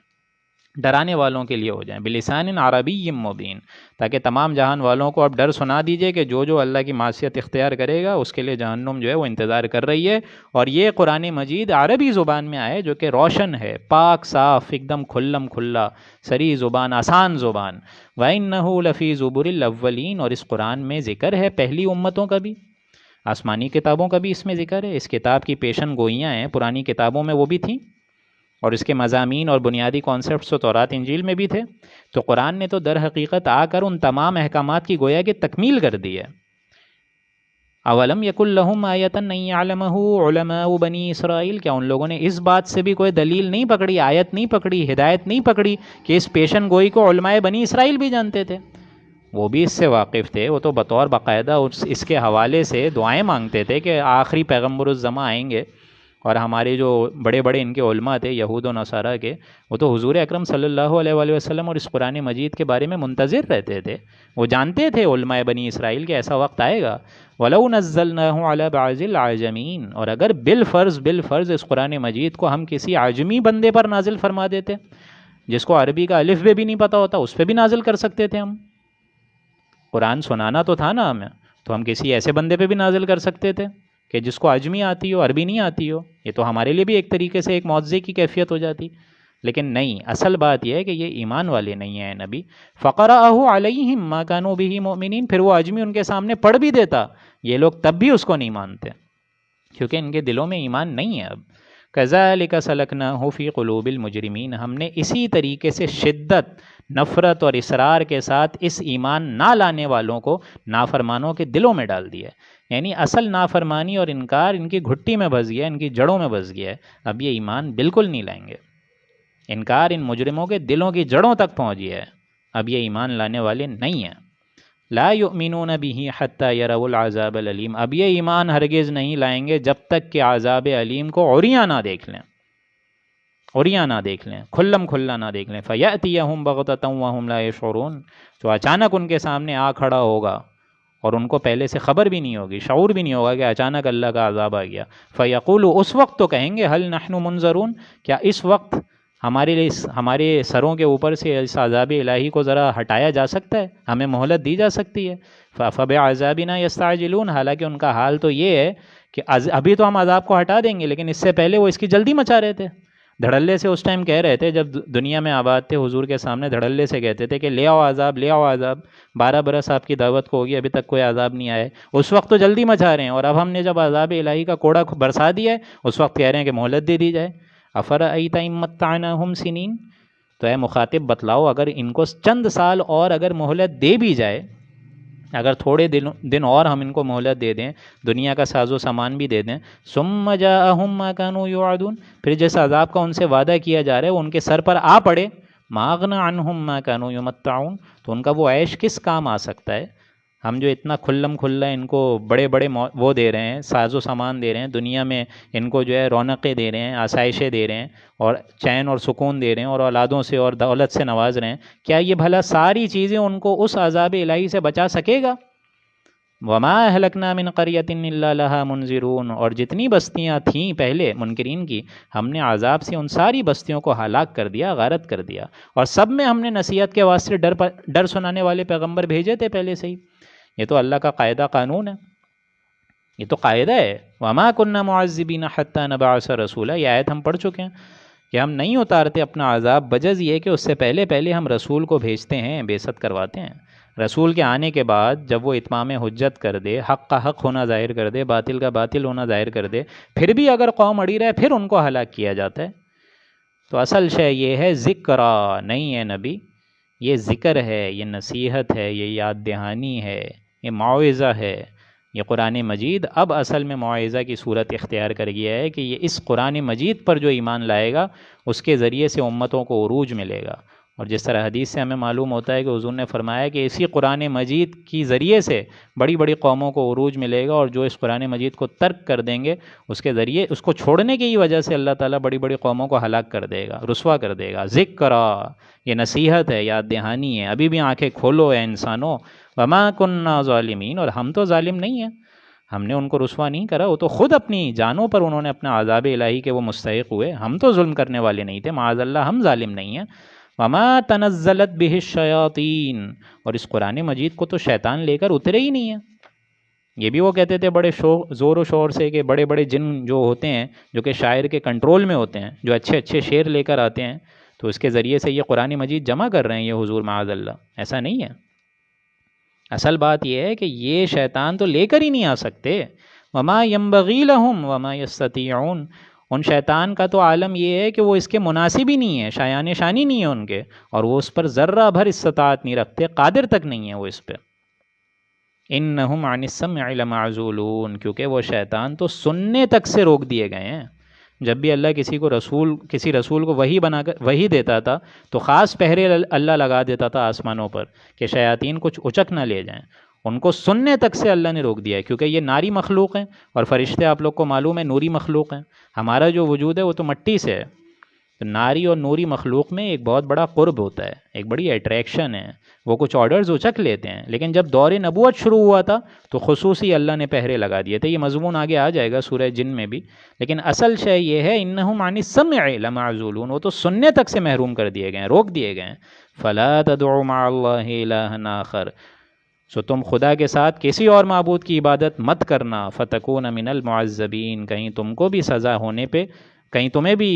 ڈرانے والوں کے لیے ہو جائیں، بلسان عربی مبین، تاکہ تمام جہان والوں کو اب ڈر سنا دیجئے کہ جو اللہ کی معصیت اختیار کرے گا اس کے لیے جہنم جو ہے وہ انتظار کر رہی ہے۔ اور یہ قرآن مجید عربی زبان میں آئے جو کہ روشن ہے، پاک صاف، ایک دم کھلم کھلا، سری زبان، آسان زبان۔ وَإِنَّهُ لَفِي زُبُرِ الْأَوَّلِينَ، اور اس قرآن میں ذکر ہے پہلی امتوں کا بھی، آسمانی کتابوں کا بھی اس میں ذکر ہے، اس کتاب کی پیشن گوئیاں ہیں، پرانی کتابوں میں وہ بھی تھیں، اور اس کے مضامین اور بنیادی کانسیپٹس تو تورات انجیل میں بھی تھے۔ تو قرآن نے تو در حقیقت آ کر ان تمام احکامات کی گویا کہ تکمیل کر دی ہے۔ اولم یکن لہم آیۃ ان یعلمہ علماء بنی اسرائیل، کیا ان لوگوں نے اس بات سے بھی کوئی دلیل نہیں پکڑی، آیت نہیں پکڑی، ہدایت نہیں پکڑی کہ اس پیشن گوئی کو علماء بنی اسرائیل بھی جانتے تھے؟ وہ بھی اس سے واقف تھے، وہ تو بطور باقاعدہ اس کے حوالے سے دعائیں مانگتے تھے کہ آخری پیغمبر الزماں آئیں گے اور ہمارے جو بڑے بڑے ان کے علماء تھے یہود و نصارہ کے، وہ تو حضور اکرم صلی اللہ علیہ وآلہ وسلم اور اس قرآن مجید کے بارے میں منتظر رہتے تھے، وہ جانتے تھے علماء بنی اسرائیل کہ ایسا وقت آئے گا۔ وَلَوْ نَزَّلْنَاهُ عَلَى بَعْضِ الْأَعْجَمِينَ، اور اگر بالفرض اس قرآن مجید کو ہم کسی عجمی بندے پر نازل فرما دیتے، جس کو عربی کا الف بے بھی نہیں پتہ ہوتا، اس پہ بھی نازل کر سکتے تھے ہم۔ قرآن سنانا تو تھا نا ہمیں، تو ہم کسی ایسے بندے پہ بھی نازل کر سکتے تھے کہ جس کو عجمی آتی ہو، عربی نہیں آتی ہو، یہ تو ہمارے لیے بھی ایک طریقے سے ایک معجزے کی کیفیت ہو جاتی۔ لیکن نہیں، اصل بات یہ ہے کہ یہ ایمان والے نہیں ہیں نبی۔ فَقَرَأَهُ عَلَيْهِمْ مَا كَانُوا بِهِ مُؤْمِنِينَ، پھر وہ عجمی ان کے سامنے پڑھ بھی دیتا، یہ لوگ تب بھی اس کو نہیں مانتے، کیونکہ ان کے دلوں میں ایمان نہیں ہے اب۔ كَذَلِكَ سَلَكْنَاهُ فِي قُلُوبِ الْمُجْرِمِينَ، ہم نے اسی طریقے سے شدت، نفرت اور اصرار کے ساتھ اس ایمان نہ لانے والوں کو نافرمانوں کے دلوں میں ڈال دیا ہے۔ یعنی اصل نافرمانی اور انکار ان کی گھٹی میں بس گیا ہے، ان کی جڑوں میں بس گیا ہے، اب یہ ایمان بالکل نہیں لائیں گے۔ انکار ان مجرموں کے دلوں کی جڑوں تک پہنچ گیا ہے، اب یہ ایمان لانے والے نہیں ہیں۔ لا یؤمنون بہ حتی یروا العذاب العلیم، اب یہ ایمان ہرگز نہیں لائیں گے جب تک کہ عذاب علیم کو عریاں نہ دیکھ لیں، کھلم کھلا نہ دیکھ لیں۔ فیأتیہم بغتۃ وہم لا یشعرون، تو اچانک ان کے سامنے آ کھڑا ہوگا اور ان کو پہلے سے خبر بھی نہیں ہوگی، شعور بھی نہیں ہوگا کہ اچانک اللہ کا عذاب آ گیا۔ فیقولوا، اس وقت تو کہیں گے هل نحن منظرون، کیا اس وقت ہمارے سروں کے اوپر سے اس عذاب الہی کو ذرا ہٹایا جا سکتا ہے، ہمیں مہلت دی جا سکتی ہے۔ فبعذابنا یستعجلون، حالانکہ ان کا حال تو یہ ہے کہ ابھی تو ہم عذاب کو ہٹا دیں گے، لیکن اس سے پہلے وہ اس کی جلدی مچا رہے تھے، دھڑلے سے اس ٹائم کہہ رہے تھے جب دنیا میں آباد تھے، حضور کے سامنے دھڑلے سے کہتے تھے کہ لے آؤ عذاب، لے آؤ عذاب، 12 برس آپ کی دعوت کو ہوگی ابھی تک کوئی عذاب نہیں آئے، اس وقت تو جلدی مچا رہے ہیں، اور اب ہم نے جب عذاب الہی کا کوڑا برسا دیا ہے اس وقت کہہ رہے ہیں کہ مہلت دے دی جائے۔ افرأیت ان متعناہم سنین، تو اے مخاطب بتلاؤ اگر ان کو چند سال اور اگر مہلت دے بھی جائے، اگر تھوڑے دن اور ہم ان کو مہلت دے دیں، دنیا کا ساز و سامان بھی دے دیں، ثم جاءہم ما كانوا یوعدون، پھر جس عذاب کا ان سے وعدہ کیا جا رہا ہے وہ ان کے سر پر آ پڑے، ما اغنی عنہم ما كانوا یمتعون، تو ان کا وہ عیش کس کام آ سکتا ہے؟ ہم جو اتنا کھلم کھلا ان کو بڑے بڑے وہ دے رہے ہیں، ساز و سامان دے رہے ہیں، دنیا میں ان کو جو ہے رونقیں دے رہے ہیں، آسائشیں دے رہے ہیں، اور چین اور سکون دے رہے ہیں، اور اولادوں سے اور دولت سے نواز رہے ہیں، کیا یہ بھلا ساری چیزیں ان کو اس عذاب الہی سے بچا سکے گا؟ وما اہلکنا من قریۃ الا لہا منذرون، اور جتنی بستیاں تھیں پہلے منکرین کی، ہم نے عذاب سے ان ساری بستیوں کو ہلاک کر دیا، غارت کر دیا، اور سب میں ہم نے نصیحت کے واسطے ڈر سنانے والے پیغمبر بھیجے تھے پہلے سے ہی۔ یہ تو اللہ کا قاعدہ قانون ہے، یہ تو قاعدہ ہے۔ وما كنا معذبین حتی نبعث رسولا، یہ آیت ہم پڑھ چکے ہیں کہ ہم نہیں اتارتے اپنا عذاب بجز یہ کہ اس سے پہلے ہم رسول کو بھیجتے ہیں، بعثت کرواتے ہیں۔ رسول کے آنے کے بعد جب وہ اتمام حجت کر دے، حق کا حق ہونا ظاہر کر دے، باطل کا باطل ہونا ظاہر کر دے، پھر بھی اگر قوم اڑی رہے پھر ان کو ہلاک کیا جاتا ہے۔ تو اصل شے یہ ہے ذکرا، نہیں ہے نبی، یہ ذکر ہے، یہ نصیحت ہے، یہ یاد دہانی ہے، یہ موعظہ ہے۔ یہ قرآن مجید اب اصل میں موعظہ کی صورت اختیار کر گیا ہے کہ یہ اس قرآن مجید پر جو ایمان لائے گا اس کے ذریعے سے امتوں کو عروج ملے گا۔ اور جس طرح حدیث سے ہمیں معلوم ہوتا ہے کہ حضور نے فرمایا کہ اسی قرآن مجید کی ذریعے سے بڑی بڑی قوموں کو عروج ملے گا، اور جو اس قرآن مجید کو ترک کر دیں گے اس کے ذریعے، اس کو چھوڑنے کی وجہ سے اللہ تعالیٰ بڑی بڑی قوموں کو ہلاک کر دے گا، رسوا کر دے گا۔ ذکر، یہ نصیحت ہے، یاد دہانی ہے، ابھی بھی آنکھیں کھولو اے انسانوں۔ وما کننا ظالمین، اور ہم تو ظالم نہیں ہیں، ہم نے ان کو رسوا نہیں کرا، وہ تو خود اپنی جانوں پر انہوں نے اپنا عذاب الہی کے وہ مستحق ہوئے، ہم تو ظلم کرنے والے نہیں تھے، معاذ اللہ ہم ظالم نہیں ہیں۔ وما تنزلت به الشیاطین، اور اس قرآن مجید کو تو شیطان لے کر اترے ہی نہیں ہیں۔ یہ بھی وہ کہتے تھے بڑے زور و شور سے کہ بڑے بڑے جن جو ہوتے ہیں، جو کہ شاعر کے کنٹرول میں ہوتے ہیں، جو اچھے اچھے شعر لے کر آتے ہیں، تو اس کے ذریعے سے یہ قرآن مجید جمع کر رہے ہیں یہ حضور، معاذ اللہ، ایسا نہیں ہے۔ اصل بات یہ ہے کہ یہ شیطان تو لے کر ہی نہیں آ سکتے۔ وما ينبغي لهم وما يستطيعون، ان شیطان کا تو عالم یہ ہے کہ وہ اس کے مناسب ہی نہیں ہے، شایان شانی نہیں ہے ان کے، اور وہ اس پر ذرہ بھر استطاعت نہیں رکھتے، قادر تک نہیں ہے وہ اس پہ۔ انہم عن السمع لمعزولون، کیونکہ وہ شیطان تو سننے تک سے روک دیے گئے ہیں۔ جب بھی اللہ کسی رسول کو وحی دیتا تھا تو خاص پہرے اللہ لگا دیتا تھا آسمانوں پر کہ شیاطین کچھ اچک نہ لے جائیں۔ ان کو سننے تک سے اللہ نے روک دیا ہے، کیونکہ یہ ناری مخلوق ہیں اور فرشتے آپ لوگ کو معلوم ہے نوری مخلوق ہیں. ہمارا جو وجود ہے وہ تو مٹی سے ہے. تو ناری اور نوری مخلوق میں ایک بہت بڑا قرب ہوتا ہے، ایک بڑی اٹریکشن ہے. وہ کچھ آرڈرز اچک لیتے ہیں، لیکن جب دور نبوت شروع ہوا تھا تو خصوصی اللہ نے پہرے لگا دیے تھے. یہ مضمون آگے آ جائے گا سورہ جن میں بھی. لیکن اصل شے یہ ہے انہم عن السمع لمعزولون، وہ تو سننے تک سے محروم کر دیے گئے ہیں، روک دیے گئے ہیں. فلا تدعوا مع اللہ الہا آخر، سو تم خدا کے ساتھ کسی اور معبود کی عبادت مت کرنا. فتکون من المعذبین، کہیں تم کو بھی سزا ہونے پہ، کہیں تمہیں بھی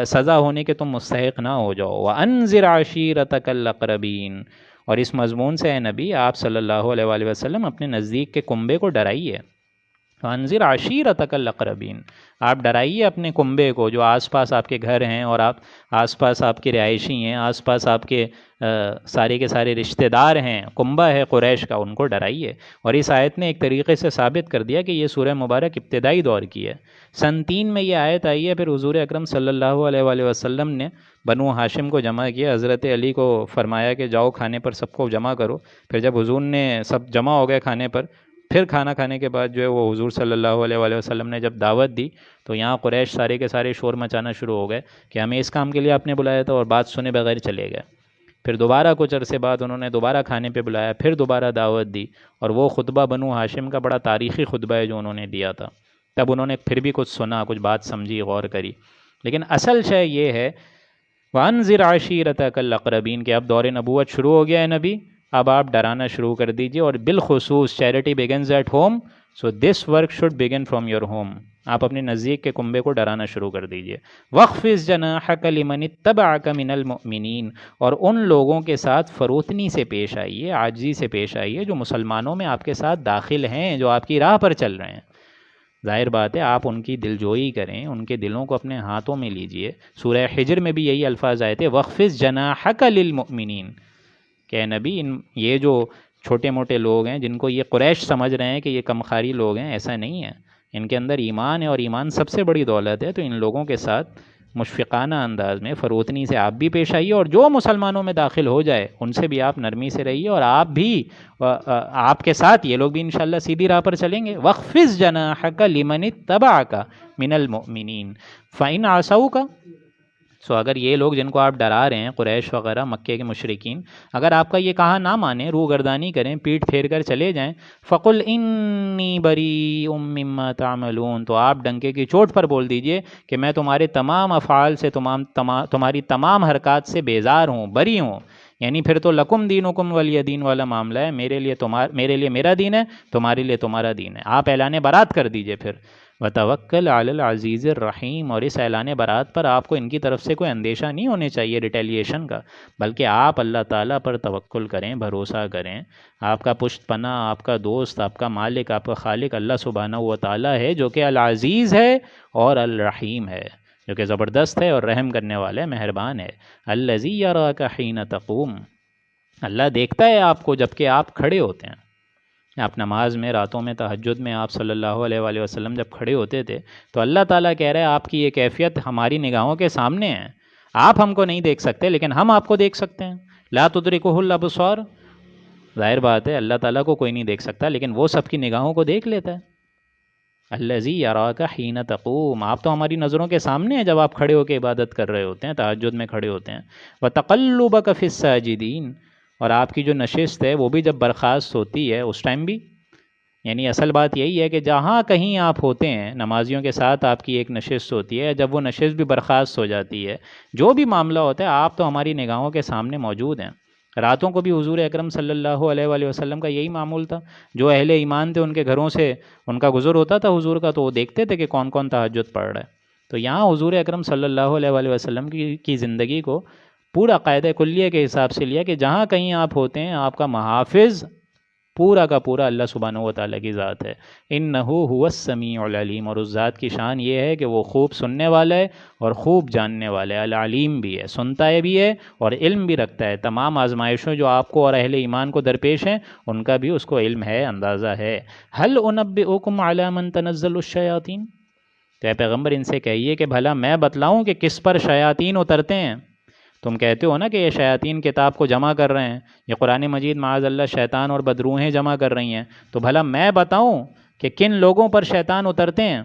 سزا ہونے کے تم مستحق نہ ہو جاؤ. وانذر عشیرتک الاقربین، اور اس مضمون سے اے نبی آپ صلی اللہ علیہ وآلہ وسلم اپنے نزدیک کے کنبے کو ڈرائیے. وانذر عشیرتک الاقربین، آپ ڈرائیے اپنے کنبے کو جو آس پاس آپ کے گھر ہیں اور آپ آس پاس آپ کے رہائشی ہیں، آس پاس آپ کے سارے کے سارے رشتہ دار ہیں، کنبہ ہے قریش کا، ان کو ڈرائیے. اور اس آیت نے ایک طریقے سے ثابت کر دیا کہ یہ سورہ مبارک ابتدائی دور کی ہے. سن 3 میں یہ آیت آئی ہے. پھر حضور اکرم صلی اللہ علیہ وآلہ وسلم نے بنو ہاشم کو جمع کیا، حضرت علی کو فرمایا کہ جاؤ کھانے پر سب کو جمع کرو. پھر جب حضور نے سب جمع ہو گئے کھانے پر، پھر کھانا کھانے کے بعد جو ہے وہ حضور صلی اللہ علیہ وآلہ وسلم نے جب دعوت دی تو یہاں قریش سارے کے سارے شور مچانا شروع ہو گئے کہ ہمیں اس کام کے لیے آپ نے بلایا تھا، اور بات سنے بغیر چلے گئے. پھر دوبارہ کچھ عرصے بعد انہوں نے دوبارہ کھانے پہ بلایا، پھر دوبارہ دعوت دی، اور وہ خطبہ بنو ہاشم کا بڑا تاریخی خطبہ ہے جو انہوں نے دیا تھا. تب انہوں نے پھر بھی کچھ سنا، کچھ بات سمجھی، غور کری. لیکن اصل شے یہ ہے وانذر عشیرتک الاقربین کہ اب دور نبوت شروع ہو گیا ہے نبی، اب آپ ڈرانا شروع کر دیجئے. اور بالخصوص charity begins at home, so this work should begin from your home. آپ اپنے نزدیک کے کنبے کو ڈرانا شروع کر دیجئے. وَخْفِضْ جَنَاحَكَ لِمَنِ اتَّبَعَكَ مِنَ الْمُؤْمِنِينَ، اور ان لوگوں کے ساتھ فروتنی سے پیش آئیے، عاجزی سے پیش آئیے جو مسلمانوں میں آپ کے ساتھ داخل ہیں، جو آپ کی راہ پر چل رہے ہیں. ظاہر بات ہے آپ ان کی دلجوئی کریں، ان کے دلوں کو اپنے ہاتھوں میں لیجئے. سورہ حجر میں بھی یہی الفاظ آئے تھے وَخْفِضْ جَنَاحَكَ لِلْمُؤْمِنِينَ کہ نبی یہ جو چھوٹے موٹے لوگ ہیں جن کو یہ قریش سمجھ رہے ہیں کہ یہ کمخاری لوگ ہیں، ایسا نہیں ہے. ان کے اندر ایمان ہے اور ایمان سب سے بڑی دولت ہے. تو ان لوگوں کے ساتھ مشفقانہ انداز میں فروتنی سے آپ بھی پیش آئیے، اور جو مسلمانوں میں داخل ہو جائے ان سے بھی آپ نرمی سے رہیے، اور آپ بھی آپ کے ساتھ یہ لوگ بھی انشاءاللہ سیدھی راہ پر چلیں گے. وَخْفِضْ جَنَاحَكَ لِمَنِ اتَّبَعَكَ مِنَ الْمُؤْمِنِينَ فَإِنْ عَصَوْكَ، سو اگر یہ لوگ جن کو آپ ڈرا رہے ہیں قریش وغیرہ مکے کے مشرکین، اگر آپ کا یہ کہا نہ مانیں، روگردانی کریں، پیٹ پھیر کر چلے جائیں، فَقُلْ إِنِّي بَرِيءٌ مِّمَّا تَعْمَلُونَ، تو آپ ڈنکے کی چوٹ پر بول دیجئے کہ میں تمہارے تمام افعال سے، تمہاری تمام حرکات سے بیزار ہوں، بری ہوں. یعنی پھر تو لکم دینکم ولی دین والا معاملہ ہے، میرے لیے میرا دین ہے، تمہارے لیے تمہارا دین ہے. آپ اعلان برات کر دیجئے پھر. وَتَوَكَّلْ عَلَى الْعَزِيزِ الرَّحِيمِ، اور اس اعلان برات پر آپ کو ان کی طرف سے کوئی اندیشہ نہیں ہونے چاہیے ریٹیلیشن کا، بلکہ آپ اللہ تعالیٰ پر توکل کریں، بھروسہ کریں. آپ کا پشت پناہ، آپ کا دوست، آپ کا مالک، آپ کا خالق اللہ سبحانہ و تعالیٰ ہے، جو کہ العزیز ہے اور الرحیم ہے، جو کہ زبردست ہے اور رحم کرنے والا ہے، مہربان ہے. الَّذِي يَرَاكَ حِينَ تَقُومُ، اللہ دیکھتا ہے آپ کو جب کہ آپ کھڑے ہوتے ہیں. آپ نماز میں، راتوں میں، تہجد میں آپ صلی اللہ علیہ وآلہ وسلم جب کھڑے ہوتے تھے تو اللہ تعالیٰ کہہ رہے ہیں آپ کی یہ کیفیت ہماری نگاہوں کے سامنے ہے. آپ ہم کو نہیں دیکھ سکتے لیکن ہم آپ کو دیکھ سکتے ہیں. لا تدرکہ الابصار، ظاہر بات ہے اللہ تعالیٰ کو کوئی نہیں دیکھ سکتا لیکن وہ سب کی نگاہوں کو دیکھ لیتا ہے. الذی یراک حین تقوم، آپ تو ہماری نظروں کے سامنے ہیں جب آپ کھڑے ہو کے عبادت کر رہے ہوتے ہیں، تہجد میں کھڑے ہوتے ہیں. وتقلبک فی الساجدین، اور آپ کی جو نشست ہے وہ بھی جب برخاست ہوتی ہے اس ٹائم بھی. یعنی اصل بات یہی ہے کہ جہاں کہیں آپ ہوتے ہیں نمازیوں کے ساتھ آپ کی ایک نشست ہوتی ہے، جب وہ نشست بھی برخاست ہو جاتی ہے، جو بھی معاملہ ہوتا ہے آپ تو ہماری نگاہوں کے سامنے موجود ہیں. راتوں کو بھی حضور اکرم صلی اللہ علیہ وآلہ وسلم کا یہی معمول تھا. جو اہل ایمان تھے ان کے گھروں سے ان کا گزر ہوتا تھا حضور کا، تو وہ دیکھتے تھے کہ کون کون تہجد پڑھ رہا ہے. تو یہاں حضور اکرم صلی اللہ علیہ وآلہ وسلم کی زندگی کو پورا قاعدہ کلیہ کے حساب سے لیا کہ جہاں کہیں آپ ہوتے ہیں آپ کا محافظ پورا کا پورا اللہ سبحانہ و تعالیٰ کی ذات ہے. انہ هو السمیع العلیم، اور اس ذات کی شان یہ ہے کہ وہ خوب سننے والا ہے اور خوب جاننے والا ہے. العلیم بھی ہے، سنتا ہے بھی ہے اور علم بھی رکھتا ہے. تمام آزمائشوں جو آپ کو اور اہل ایمان کو درپیش ہیں ان کا بھی اس کو علم ہے، اندازہ ہے. هل انبئکم علی من تنزل الشیاطین، تو اے پیغمبر ان سے کہیے کہ بھلا میں بتلاؤں کہ کس پر شیاطین اترتے ہیں. تم کہتے ہو نا کہ یہ شیاطین کتاب کو جمع کر رہے ہیں، یہ قرآن مجید معاذ اللہ شیطان اور بدروہیں جمع کر رہی ہیں، تو بھلا میں بتاؤں کہ کن لوگوں پر شیطان اترتے ہیں؟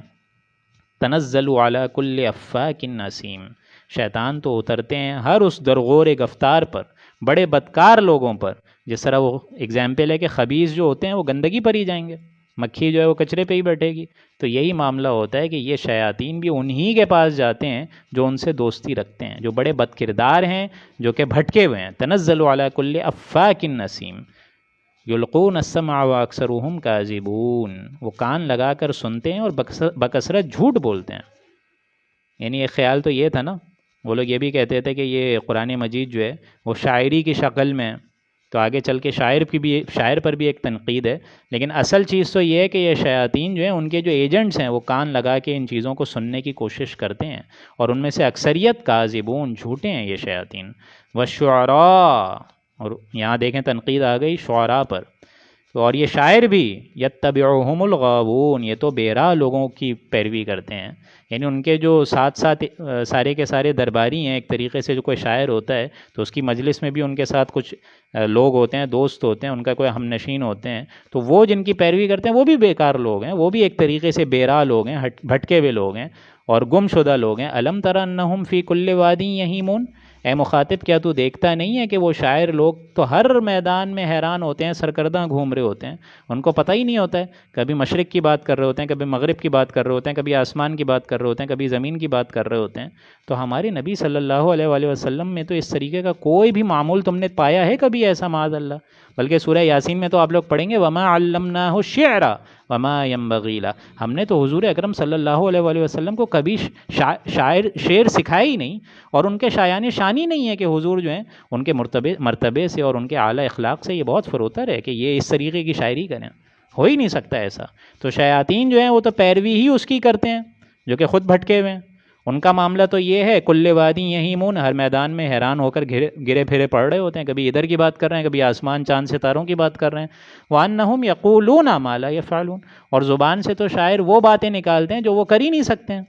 تنزل علی کل افاک نسیم، شیطان تو اترتے ہیں ہر اس درغور گفتار پر، بڑے بدکار لوگوں پر. جس طرح وہ اگزامپل ہے کہ خبیث جو ہوتے ہیں وہ گندگی پر ہی جائیں گے، مکھی جو ہے وہ کچرے پہ ہی بیٹھے گی. تو یہی معاملہ ہوتا ہے کہ یہ شیاطین بھی انہی کے پاس جاتے ہیں جو ان سے دوستی رکھتے ہیں، جو بڑے بد کردار ہیں، جو کہ بھٹکے ہوئے ہیں. تنزل علی کل افاک نسیم یلقون السمع واکثرهم کاذبون، وہ کان لگا کر سنتے ہیں اور بکثرت جھوٹ بولتے ہیں. یعنی ایک خیال تو یہ تھا نا، وہ لوگ یہ بھی کہتے تھے کہ یہ قرآن مجید جو ہے وہ شاعری کی شکل میں ہے، تو آگے چل کے شاعر پر بھی ایک تنقید ہے. لیکن اصل چیز تو یہ ہے کہ یہ شیاطین جو ہیں ان کے جو ایجنٹس ہیں وہ کان لگا کے ان چیزوں کو سننے کی کوشش کرتے ہیں، اور ان میں سے اکثریت کاذبون، جھوٹے ہیں یہ شیاطین. والشعراء، اور یہاں دیکھیں تنقید آ گئی شعراء پر، اور یہ شاعر بھی یتبعہم الغاوون، یہ تو بے راہ لوگوں کی پیروی کرتے ہیں. یعنی ان کے جو ساتھ ساتھ سارے کے سارے درباری ہیں، ایک طریقے سے جو کوئی شاعر ہوتا ہے تو اس کی مجلس میں بھی ان کے ساتھ کچھ لوگ ہوتے ہیں، دوست ہوتے ہیں، ان کا کوئی ہم نشین ہوتے ہیں، تو وہ جن کی پیروی کرتے ہیں وہ بھی بیکار لوگ ہیں، وہ بھی ایک طریقے سے بے راہ لوگ ہیں، بھٹکے ہوئے لوگ ہیں اور گم شدہ لوگ ہیں. الم تر انہم فی کل وادی یہیمون، اے مخاطب کیا تو دیکھتا نہیں ہے کہ وہ شاعر لوگ تو ہر میدان میں حیران ہوتے ہیں، سرکردہ گھوم رہے ہوتے ہیں، ان کو پتہ ہی نہیں ہوتا ہے. کبھی مشرق کی بات کر رہے ہوتے ہیں، کبھی مغرب کی بات کر رہے ہوتے ہیں، کبھی آسمان کی بات کر رہے ہوتے ہیں، کبھی زمین کی بات کر رہے ہوتے ہیں. تو ہمارے نبی صلی اللہ علیہ وآلہ وسلم میں تو اس طریقے کا کوئی بھی معمول تم نے پایا ہے کبھی ایسا معاذ اللہ؟ بلکہ سورہ یاسین میں تو آپ لوگ پڑھیں گے وَمَا عَلَّمْنَاهُ الشِّعْرَ وَمَا يَنبَغِي لَهُ، ہم نے تو حضور اکرم صلی اللہ علیہ وآلہ وسلم کو کبھی شعر سکھایا ہی نہیں، اور ان کے شایان شان ہی نہیں ہے کہ حضور جو ہیں ان کے مرتبے سے اور ان کے اعلیٰ اخلاق سے یہ بہت فروتر ہے کہ یہ اس طریقے کی شاعری کریں، ہو ہی نہیں سکتا ایسا. تو شیاطین جو ہیں وہ تو پیروی ہی اس کی کرتے ہیں جو کہ خود بھٹکے ہوئے ہیں. ان کا معاملہ تو یہ ہے کل وادی یہیمون، ہر میدان میں حیران ہو کر گرے پھرے پڑ رہے ہوتے ہیں، کبھی ادھر کی بات کر رہے ہیں، کبھی آسمان چاند ستاروں کی بات کر رہے ہیں. وَأَنَّهُمْ يَقُولُونَ مَا لَا يَفْعَلُونَ، اور زبان سے تو شاعر وہ باتیں نکالتے ہیں جو وہ کر ہی نہیں سکتے ہیں.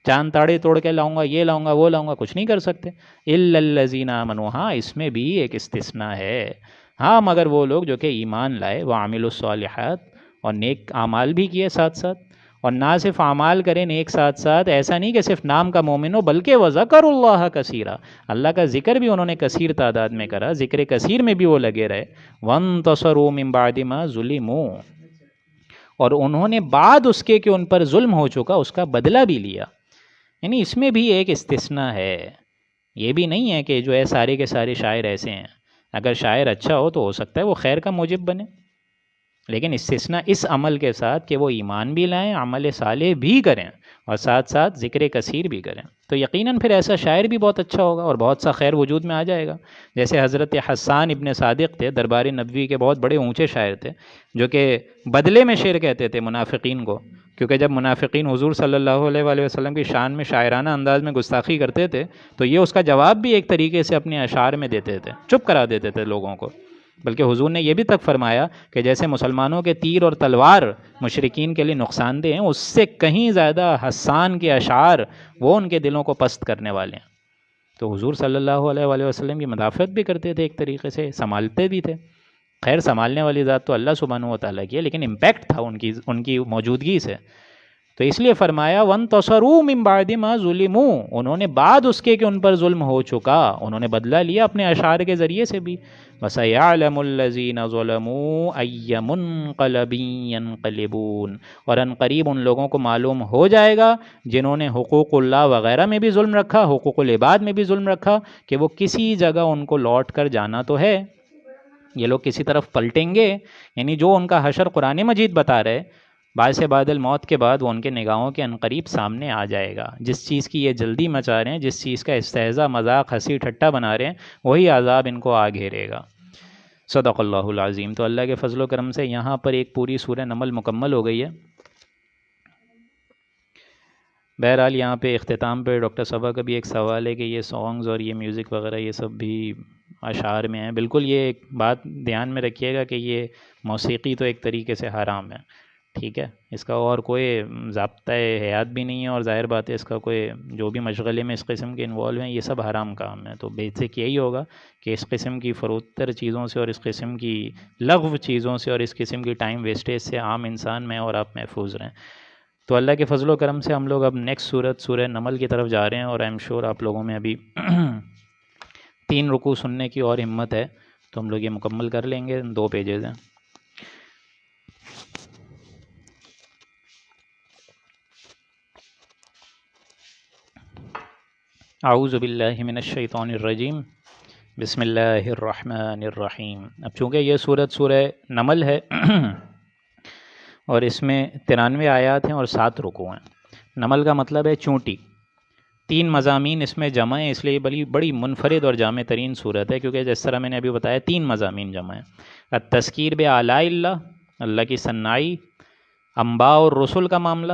چاند تاڑے توڑ کے لاؤں گا، یہ لاؤں گا، وہ لاؤں گا، کچھ نہیں کر سکتے. إِلَّا الَّذِينَ آمَنُوا، ہاں اس میں بھی ایک استثناء ہے، ہاں مگر وہ لوگ جو کہ ایمان لائے، وَعَمِلُوا الصَّالِحَاتِ، اور نیک اعمال بھی کیے ساتھ ساتھ. اور نہ صرف اعمال کریں نیک ساتھ ساتھ، ایسا نہیں کہ صرف نام کا مومن ہو، بلکہ وَذَكَرُوا اللَّهَ كَثِيرًا، اللہ کا ذکر بھی انہوں نے کثیر تعداد میں کرا، ذکر کثیر میں بھی وہ لگے رہے. وَانْتَصَرُوا مِن بَعْدِ مَا ظُلِمُوا، اور انہوں نے بعد اس کے کہ ان پر ظلم ہو چکا اس کا بدلہ بھی لیا. یعنی اس میں بھی ایک استثناء ہے، یہ بھی نہیں ہے کہ جو ہے سارے کے سارے شاعر ایسے ہیں. اگر شاعر اچھا ہو تو ہو سکتا ہے وہ خیر کا موجب بنے، لیکن استثناء اس عمل کے ساتھ کہ وہ ایمان بھی لائیں، عمل صالح بھی کریں، اور ساتھ ساتھ ذکر کثیر بھی کریں. تو یقیناً پھر ایسا شاعر بھی بہت اچھا ہوگا اور بہت سا خیر وجود میں آ جائے گا. جیسے حضرت حسان ابن صادق تھے، دربار نبوی کے بہت بڑے اونچے شاعر تھے، جو کہ بدلے میں شعر کہتے تھے منافقین کو، کیونکہ جب منافقین حضور صلی اللہ علیہ وآلہ وسلم کی شان میں شاعرانہ انداز میں گستاخی کرتے تھے تو یہ اس کا جواب بھی ایک طریقے سے اپنے اشعار میں دیتے تھے، چپ کرا دیتے تھے لوگوں کو. بلکہ حضور نے یہ بھی تک فرمایا کہ جیسے مسلمانوں کے تیر اور تلوار مشرکین کے لیے نقصان دہ ہیں، اس سے کہیں زیادہ حسان کے اشعار وہ ان کے دلوں کو پست کرنے والے ہیں. تو حضور صلی اللہ علیہ وآلہ وسلم کی مدافعت بھی کرتے تھے، ایک طریقے سے سنبھالتے بھی تھے. خیر سنبھالنے والی ذات تو اللہ سبحانہ و تعالیٰ کی ہے، لیکن امپیکٹ تھا ان کی موجودگی سے. تو اس لیے فرمایا وَانْتَصَرُوا مِن بَعْدِ مَا ظُلِمُوا، انہوں نے بعد اس کے کہ ان پر ظلم ہو چکا انہوں نے بدلہ لیا اپنے اشعار کے ذریعے سے بھی. وَسَيَعْلَمُ الَّذِينَ ظَلَمُوا أَيَّ مُنْقَلَبٍ يَنْقَلِبُونَ، اور ان قریب ان لوگوں کو معلوم ہو جائے گا جنہوں نے حقوق اللہ وغیرہ میں بھی ظلم رکھا، حقوق العباد میں بھی ظلم رکھا، کہ وہ کسی جگہ ان کو لوٹ کر جانا تو ہے، یہ لوگ کسی طرف پلٹیں گے. یعنی جو ان کا حشر قرآن مجید بتا رہے، باعث بعد الموت کے بعد وہ ان کے نگاہوں کے عنقریب سامنے آ جائے گا. جس چیز کی یہ جلدی مچا رہے ہیں، جس چیز کا استہزاء مذاق ہنسی ٹھٹا بنا رہے ہیں، وہی عذاب ان کو آ گھیرے گا. صدق اللہ العظیم. تو اللہ کے فضل و کرم سے یہاں پر ایک پوری سورہ نمل مکمل ہو گئی ہے. بہرحال یہاں پہ اختتام پہ ڈاکٹر صبا کا بھی ایک سوال ہے کہ یہ سانگز اور یہ میوزک وغیرہ یہ سب بھی اشعار میں ہیں. بالکل یہ ایک بات دھیان میں رکھیے گا کہ یہ موسیقی تو ایک طریقے سے حرام ہے، ٹھیک ہے، اس کا اور کوئی ضابطۂ حیات بھی نہیں ہے، اور ظاہر بات ہے اس کا کوئی جو بھی مشغلے میں اس قسم کے انوالو ہیں یہ سب حرام کام ہے. تو بیسک یہی ہوگا کہ اس قسم کی فروتر چیزوں سے اور اس قسم کی لغو چیزوں سے اور اس قسم کی ٹائم ویسٹیج سے عام انسان میں اور آپ محفوظ رہیں. تو اللہ کے فضل و کرم سے ہم لوگ اب نیکسٹ صورت سورہ نمل کی طرف جا رہے ہیں، اور آئی ایم شور آپ لوگوں میں ابھی 3 رکوع سننے کی اور ہمت ہے، تو ہم لوگ یہ مکمل کر لیں گے. 2 پیجز ہیں. اعوذ باللہ من الشیطان الرجیم، بسم اللہ الرحمن الرحیم. اب چونکہ یہ صورت سورہ نمل ہے اور اس میں 93 آیات ہیں اور 7 رکوع ہیں. نمل کا مطلب ہے چونٹی. 3 مضامین اس میں جمع ہیں، اس لیے بڑی منفرد اور جامع ترین صورت ہے، کیونکہ جس طرح میں نے ابھی بتایا 3 مضامین جمع ہیں. التذکیر بآلاء اللہ، اللہ کی ثنائی. انباء اور رسل کا معاملہ،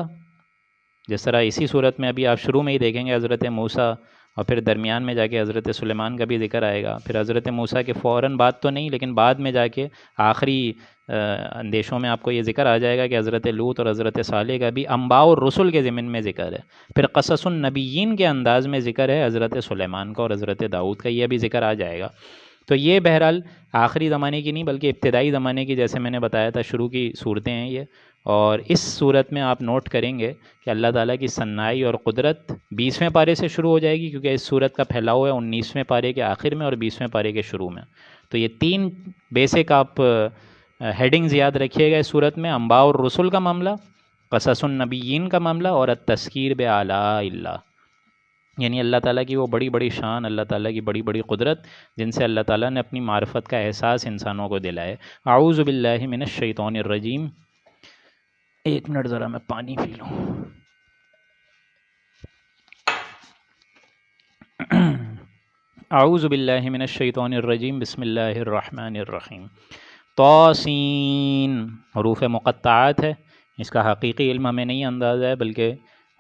جس طرح اسی صورت میں ابھی آپ شروع میں ہی دیکھیں گے حضرت موسیٰ، اور پھر درمیان میں جا کے حضرت سلیمان کا بھی ذکر آئے گا. پھر حضرت موسیٰ کے فوراً بعد تو نہیں، لیکن بعد میں جا کے آخری اندیشوں میں آپ کو یہ ذکر آ جائے گا کہ حضرت لوط اور حضرت صالح کا بھی انباء اور رسل کے ضمن میں ذکر ہے. پھر قصص النبیین کے انداز میں ذکر ہے حضرت سلیمان کا اور حضرت داؤد کا، یہ بھی ذکر آ جائے گا. تو یہ بہرحال آخری زمانے کی نہیں بلکہ ابتدائی زمانے کی، جیسے میں نے بتایا تھا شروع کی صورتیں ہیں یہ. اور اس صورت میں آپ نوٹ کریں گے کہ اللہ تعالیٰ کی ثنائی اور قدرت 20ویں پارے سے شروع ہو جائے گی، کیونکہ اس صورت کا پھیلاؤ ہے 19ویں پارے کے آخر میں اور 20ویں پارے کے شروع میں. تو یہ 3 بیسک آپ ہیڈنگز یاد رکھیے گا اس صورت میں: انباء اور رسل کا معاملہ، قصص النبیین کا معاملہ، اور التذکیر بآلاء اللہ. یعنی اللہ تعالیٰ کی وہ بڑی بڑی شان، اللہ تعالیٰ کی بڑی بڑی قدرت، جن سے اللہ تعالیٰ نے اپنی معرفت کا احساس انسانوں کو دلائے. اعوذ باللہ من الشیطان الرجیم. 1 منٹ ذرا میں پانی پی لوں. اعوذ باللہ من الشیطان الرجیم، بسم اللہ الرحمن الرحیم. طاسین حروف مقطعات ہے، اس کا حقیقی علم ہمیں نہیں اندازہ ہے، بلکہ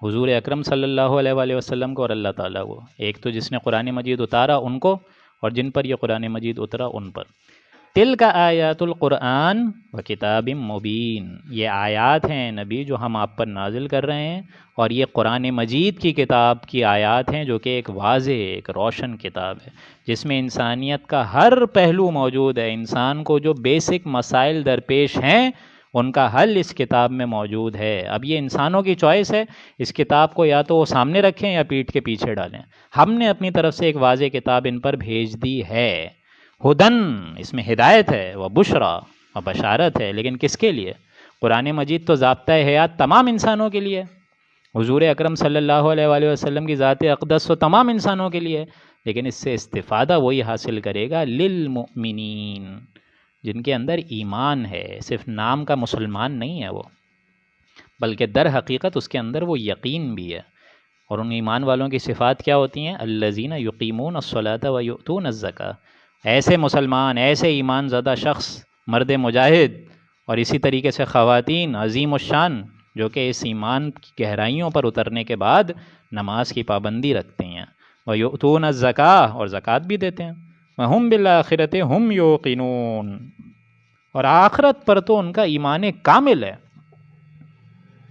حضور اکرم صلی اللہ علیہ وآلہ وسلم کو اور اللہ تعالیٰ کو، ایک تو جس نے قرآن مجید اتارا ان کو، اور جن پر یہ قرآن مجید اترا ان پر. تلک آیات القرآن و کتاب مبین، یہ آیات ہیں نبی جو ہم آپ پر نازل کر رہے ہیں، اور یہ قرآن مجید کی کتاب کی آیات ہیں جو کہ ایک واضح ایک روشن کتاب ہے، جس میں انسانیت کا ہر پہلو موجود ہے. انسان کو جو بیسک مسائل درپیش ہیں ان کا حل اس کتاب میں موجود ہے. اب یہ انسانوں کی چوائس ہے، اس کتاب کو یا تو وہ سامنے رکھیں یا پیٹھ کے پیچھے ڈالیں. ہم نے اپنی طرف سے ایک واضح کتاب ان پر بھیج دی ہے. ہدن، اس میں ہدایت ہے، و بشرا، و بشارت ہے. لیکن کس کے لیے؟ قرآن مجید تو ضابطۂ حیات تمام انسانوں کے لیے، حضور اکرم صلی اللہ علیہ وآلہ وسلم کی ذات اقدس و تمام انسانوں کے لیے، لیکن اس سے استفادہ وہی حاصل کرے گا للمؤمنین، جن کے اندر ایمان ہے. صرف نام کا مسلمان نہیں ہے وہ، بلکہ در حقیقت اس کے اندر وہ یقین بھی ہے. اور ان ایمان والوں کی صفات کیا ہوتی ہیں؟ الذین یقیمون الصلاۃ و یؤتون الزکاۃ. ایسے مسلمان، ایسے ایمان زدہ شخص، مرد مجاہد اور اسی طریقے سے خواتین عظیم الشان، جو کہ اس ایمان کی گہرائیوں پر اترنے کے بعد نماز کی پابندی رکھتے ہیں. وَيُؤْتُونَ الزَّكَاةَ، اور زکوٰۃ بھی دیتے ہیں. وَهُمْ بِالْآخِرَةِ هُمْ يُوقِنُونَ، اور آخرت پر تو ان کا ایمان کامل ہے،